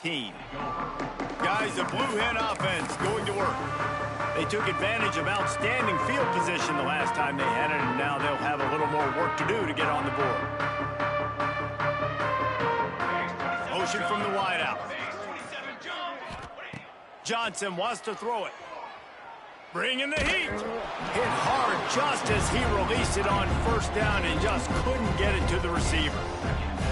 Team. Guys, the Blue Hen offense going to work. They took advantage of outstanding field position the last time they had it, and now they'll have a little more work to do to get on the board. Motion from the wideout. Johnson wants to throw it. Bringing the heat. Hit hard just as he released it on first down and just couldn't get it to the receiver.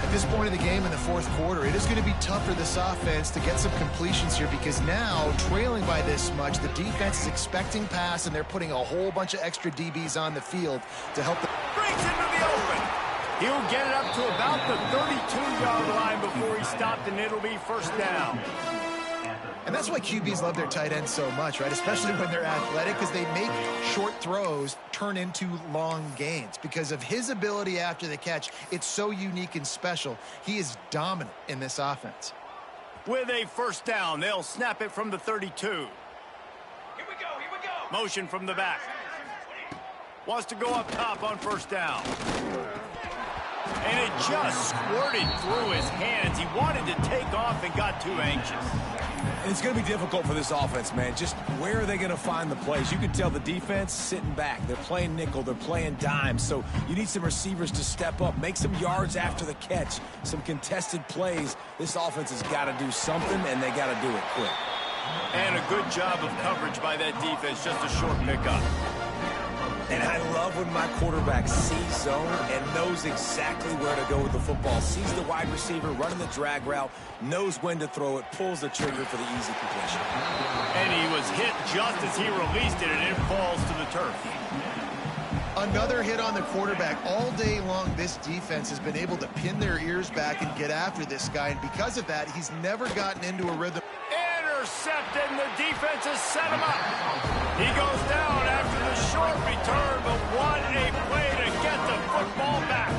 At this point of the game in the fourth quarter, it is going to be tough for this offense to get some completions here because now, trailing by this much, the defense is expecting pass, and they're putting a whole bunch of extra DBs on the field to help them. Breaks into the open. He'll get it up to about the 32-yard line before he stopped, and it'll be first down. And that's why QBs love their tight ends so much, right? Especially when they're athletic, because they make short throws turn into long gains. Because of his ability after the catch, it's so unique and special. He is dominant in this offense. With a first down, they'll snap it from the 32. Here we go. Motion from the back. Wants to go up top on first down. And it just squirted through his hands. He wanted to take off and got too anxious. It's going to be difficult for this offense, man. Just where are they going to find the plays? You can tell the defense sitting back. They're playing nickel. They're playing dime. So you need some receivers to step up, make some yards after the catch, some contested plays. This offense has got to do something, and they got to do it quick. And a good job of coverage by that defense. Just a short pickup. And I love when my quarterback sees zone and knows exactly where to go with the football. Sees the wide receiver running the drag route, knows when to throw it, pulls the trigger for the easy completion. And he was hit just as he released it, and it falls to the turf. Another hit on the quarterback. All day long, this defense has been able to pin their ears back and get after this guy. And because of that, he's never gotten into a rhythm. Intercepted, and the defense has set him up. He goes down after the short return, but what a play to get the football back.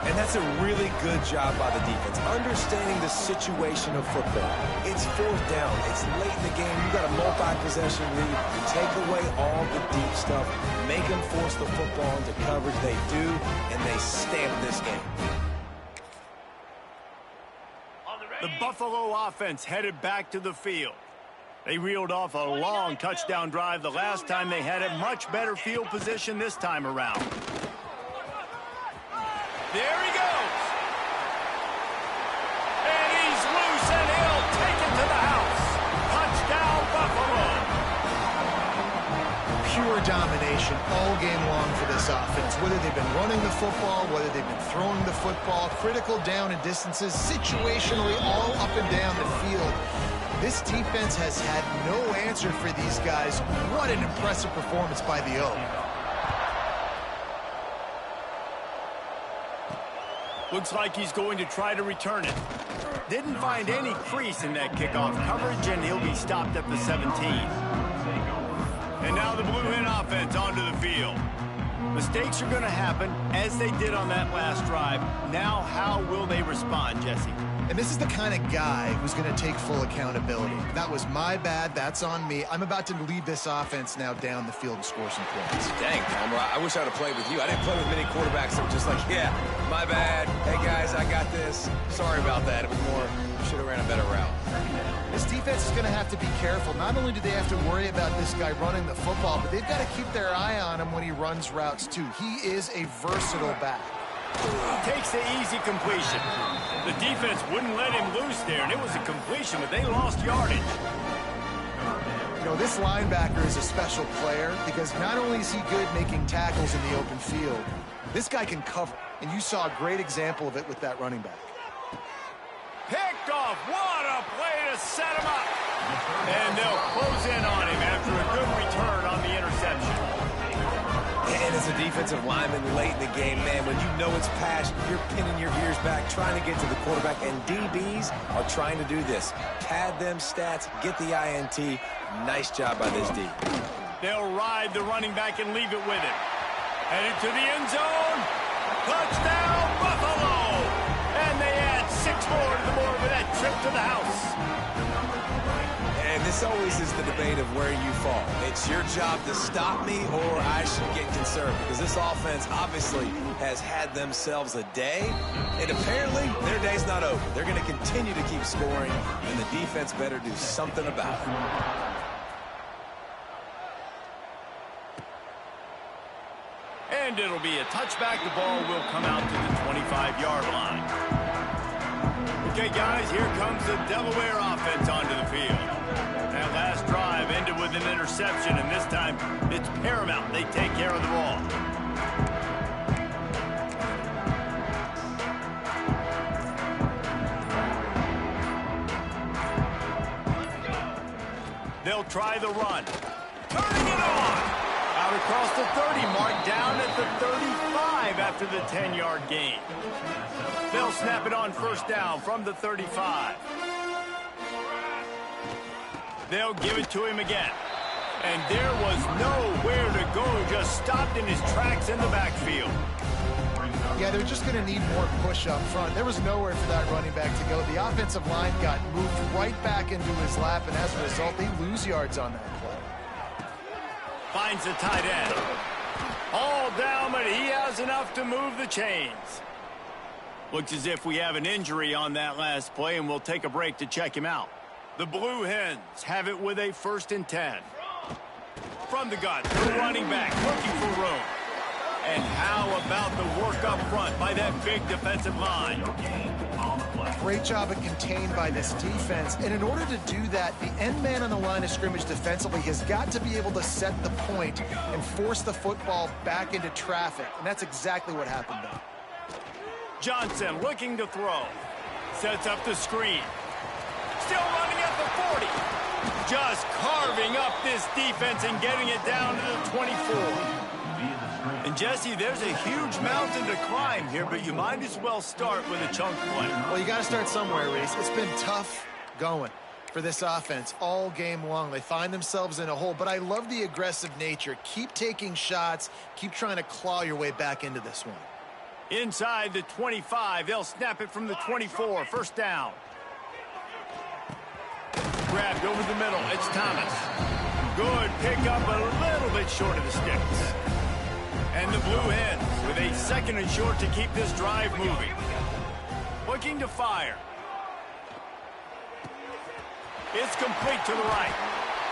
And that's a really good job by the defense, understanding the situation of football. It's fourth down. It's late in the game. You got a multi-possession lead. Take away all the deep stuff. Make them force the football into coverage. They do, and they stamp this game. The Buffalo offense headed back to the field. They reeled off a long touchdown drive the last time they had a much better field position this time around. There he goes. And he's loose, and he'll take it to the house. Touchdown, Buffalo. Pure domination all game long for this offense. Whether they've been running the football, whether they've been throwing the football, critical down and distances, situationally all up and down the field. This defense has had no answer for these guys. What an impressive performance by the O. Looks like he's going to try to return it. Didn't find any crease in that kickoff coverage, and he'll be stopped at the 17. And now the Blue Hen offense onto the field. Mistakes are going to happen, as they did on that last drive. Now, how will they respond, Jesse? And this is the kind of guy who's going to take full accountability. That was my bad. That's on me. I'm about to lead this offense now down the field and score some points. Dang, Palmer, I wish I would have played with you. I didn't play with many quarterbacks that were just like, yeah, my bad. Hey, guys, I got this. Sorry about that. It was more, should have ran a better route. This defense is going to have to be careful. Not only do they have to worry about this guy running the football, but they've got to keep their eye on him when he runs routes, too. He is a versatile back. Takes the easy completion. The defense wouldn't let him loose there, and it was a completion, but they lost yardage. You know, this linebacker is a special player because not only is he good making tackles in the open field, this guy can cover, and you saw a great example of it with that running back. Picked off. What a play to set him up. And they'll close in on him after a good return on the interception. And as a defensive lineman late in the game, man, when you know it's passed, you're pinning your ears back, trying to get to the quarterback, and DBs are trying to do this. Pad them stats, get the INT. Nice job by this D. They'll ride the running back and leave it with him. Headed to the end zone. Touchdown, Buffalo! And they add 6 more to the board with that trip to the house. And this always is the debate of where you fall. It's your job to stop me or I should get concerned, because this offense obviously has had themselves a day, and apparently their day's not over. They're going to continue to keep scoring, and the defense better do something about it. And it'll be a touchback. The ball will come out to the 25-yard line. Okay, guys, here comes the Delaware offense onto the field. That last drive ended with an interception, and this time it's paramount they take care of the ball. They'll try the run. Turning it on! Out across the 30, marked down at the 35 after the 10-yard gain. They'll snap it on first down from the 35. They'll give it to him again. And there was nowhere to go, just stopped in his tracks in the backfield. Yeah, they're just going to need more push up front. There was nowhere for that running back to go. The offensive line got moved right back into his lap, and as a result, they lose yards on that play. Finds the tight end. All down, but he has enough to move the chains. Looks as if we have an injury on that last play, and we'll take a break to check him out. The Blue Hens have it with a 1st and 10. From the gun, the running back looking for room. And how about the work up front by that big defensive line? Great job of contained by this defense. And in order to do that, the end man on the line of scrimmage defensively has got to be able to set the point and force the football back into traffic. And that's exactly what happened there. Johnson looking to throw. Sets up the screen. Still running at the 40. Just carving up this defense and getting it down to the 24. And, Jesse, there's a huge mountain to climb here, but you might as well start with a chunk play. Well, you got to start somewhere, Reese. It's been tough going for this offense all game long. They find themselves in a hole, but I love the aggressive nature. Keep taking shots. Keep trying to claw your way back into this one. Inside the 25, they'll snap it from the 24. First down. Grabbed over the middle. It's Thomas. Good pickup, a little bit short of the sticks. And the Blue Hens with a 2nd and short to keep this drive moving. Looking to fire. It's complete to the right.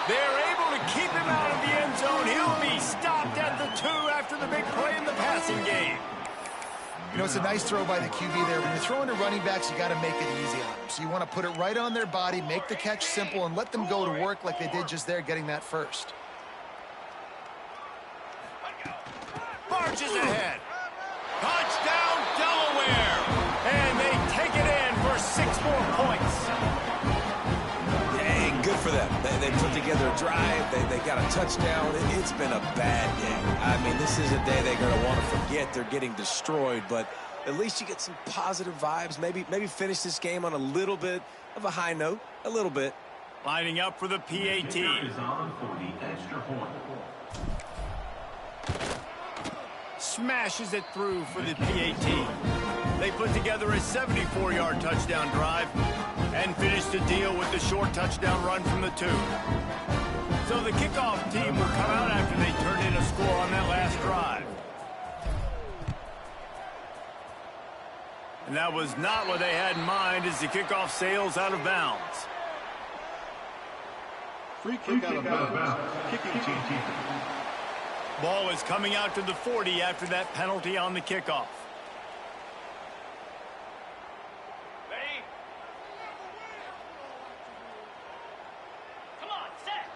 They're able to keep him out of the end zone. He'll be stopped at the 2 after the big play in the passing game. You know, it's a nice throw by the QB there. When you're throwing to running backs, you got to make it easy on them. So you want to put it right on their body, make the catch simple, and let them go to work like they did just there, getting that first. Marches ahead. Touchdown, Delaware. And they take it in for 6 more points. Hey, good for them. They put together a drive. They got a touchdown. It's been a bad day. I mean, this is a day they're going to want to forget. They're getting destroyed, but at least you get some positive vibes. Maybe finish this game on a little bit of a high note. A little bit. Lining up for the PAT. Smashes it through for the PAT. They put together a 74-yard touchdown drive and finished the deal with the short touchdown run from the 2. So the kickoff team will come out after they turned in a score on that last drive. And that was not what they had in mind as the kickoff sails out of bounds. Free kick out of bounds. Kicking team. Ball is coming out to the 40 after that penalty on the kickoff. Ready? Come on, set.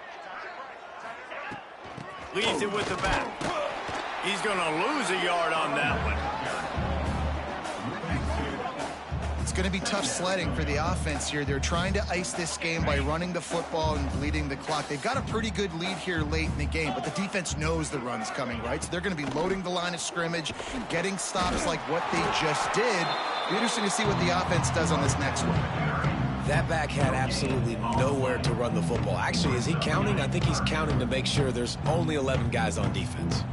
Leaves it with the back. He's going to lose a yard on that one. going to be tough sledding for the offense here. They're trying to ice this game by running the football and bleeding the clock. They've got a pretty good lead here late in the game, but the defense knows the run's coming, right? So they're going to be loading the line of scrimmage, getting stops like what they just did. Be interesting to see what the offense does on this next one. That back had absolutely nowhere to run the football. Actually, is he counting? I think he's counting to make sure there's only 11 guys on defense.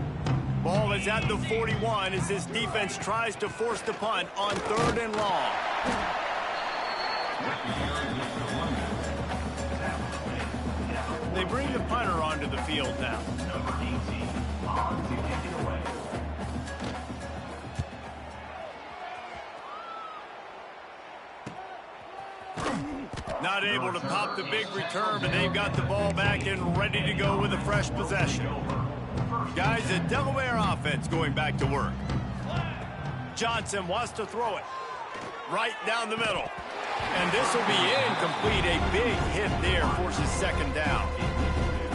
Ball is at the 41 as this defense tries to force the punt on 3rd and long. They bring the punter onto the field now. Number 18, on to kick it away. Not able to pop the big return, but they've got the ball back and ready to go with a fresh possession. Guys, the Delaware offense going back to work. Johnson wants to throw it right down the middle. And this will be incomplete. A big hit there forces 2nd down.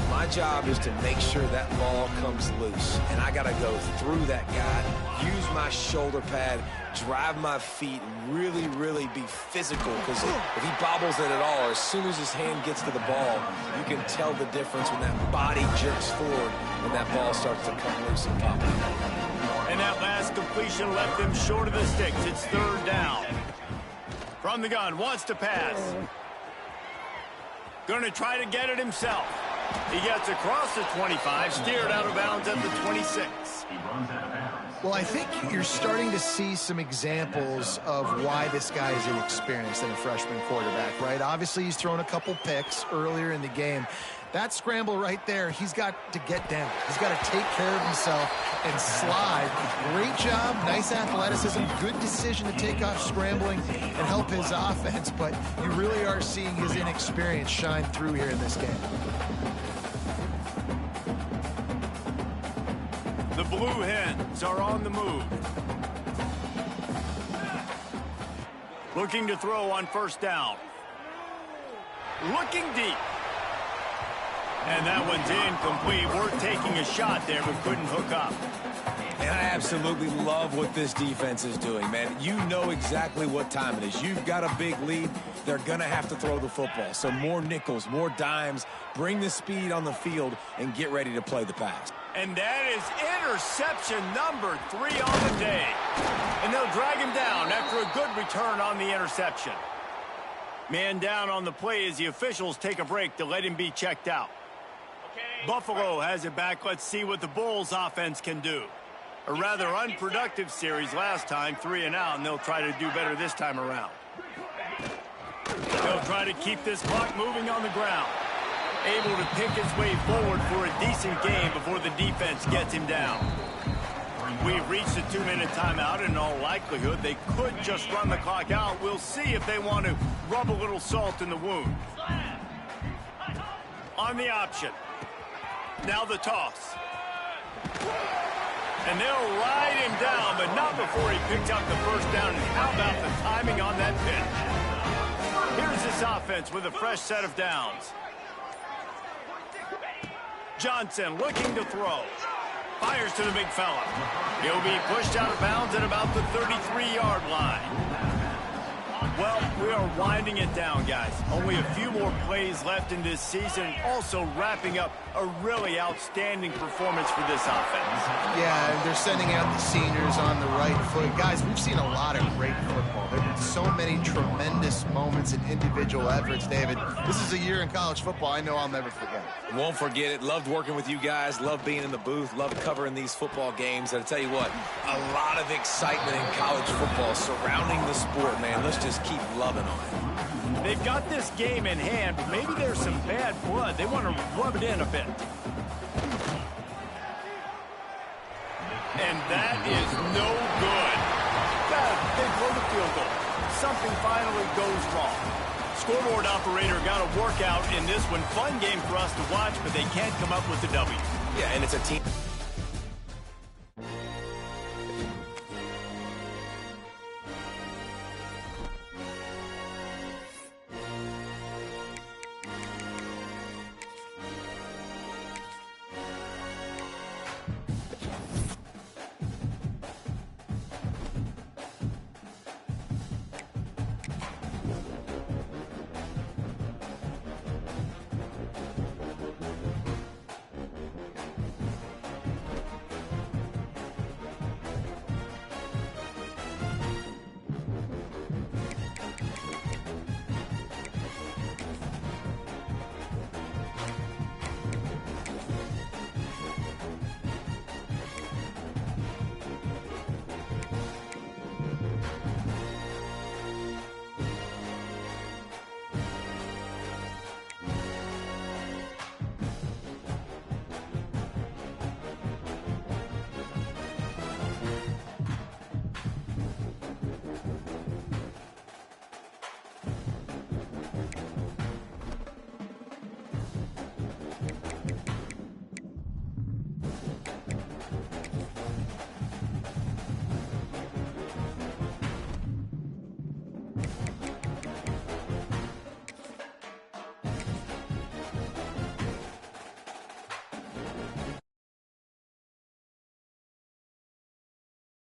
My job is to make sure that ball comes loose, and I got to go through that guy, use my shoulder pad, drive my feet, really, really be physical, because if he bobbles it at all, or as soon as his hand gets to the ball, you can tell the difference when that body jerks forward and that ball starts to come loose and pop out. And that last completion left them short of the sticks. It's 3rd down. From the gun, wants to pass. Going to try to get it himself. He gets across the 25, steered out of bounds at the 26. He runs out of bounds. Well, I think you're starting to see some examples of why this guy is inexperienced in a freshman quarterback, right? Obviously, he's thrown a couple picks earlier in the game. That scramble right there, he's got to get down. He's got to take care of himself and slide. Great job, nice athleticism, good decision to take off scrambling and help his offense, but you really are seeing his inexperience shine through here in this game. The Blue Hens are on the move. Looking to throw on 1st down. Looking deep. And that one's incomplete. We're taking a shot there, but couldn't hook up. And I absolutely love what this defense is doing, man. You know exactly what time it is. You've got a big lead. They're going to have to throw the football. So more nickels, more dimes, bring the speed on the field, and get ready to play the pass. And that is interception number 3 on the day. And they'll drag him down after a good return on the interception. Man down on the play as the officials take a break to let him be checked out. Buffalo has it back. Let's see what the Bulls offense can do. A rather unproductive series last time, 3 and out, and they'll try to do better this time around. They'll try to keep this clock moving on the ground. Able to pick his way forward for a decent game before the defense gets him down. We've reached the 2-minute timeout. In all likelihood, they could just run the clock out. We'll see if they want to rub a little salt in the wound. On the option. Now the toss. And they'll ride him down, but not before he picks up the 1st down. And how about the timing on that pitch? Here's this offense with a fresh set of downs. Johnson looking to throw. Fires to the big fella. He'll be pushed out of bounds at about the 33-yard line. Well, we are winding it down, guys. Only a few more plays left in this season. Also wrapping up a really outstanding performance for this offense. Yeah, and they're sending out the seniors on the right foot. Guys, we've seen a lot of great football. There have been so many tremendous moments and individual efforts, David. This is a year in college football I know I'll never forget. Won't forget it. Loved working with you guys. Loved being in the booth. Loved covering these football games. And I tell you what, a lot of excitement in college football surrounding the sport, man. Let's just keep loving on it. They've got this game in hand, but maybe there's some bad blood. They want to rub it in a bit. And that is no good. They blow the field goal. Something finally goes wrong. Scoreboard operator got a workout in this one. Fun game for us to watch, but they can't come up with the W. Yeah, and it's a team.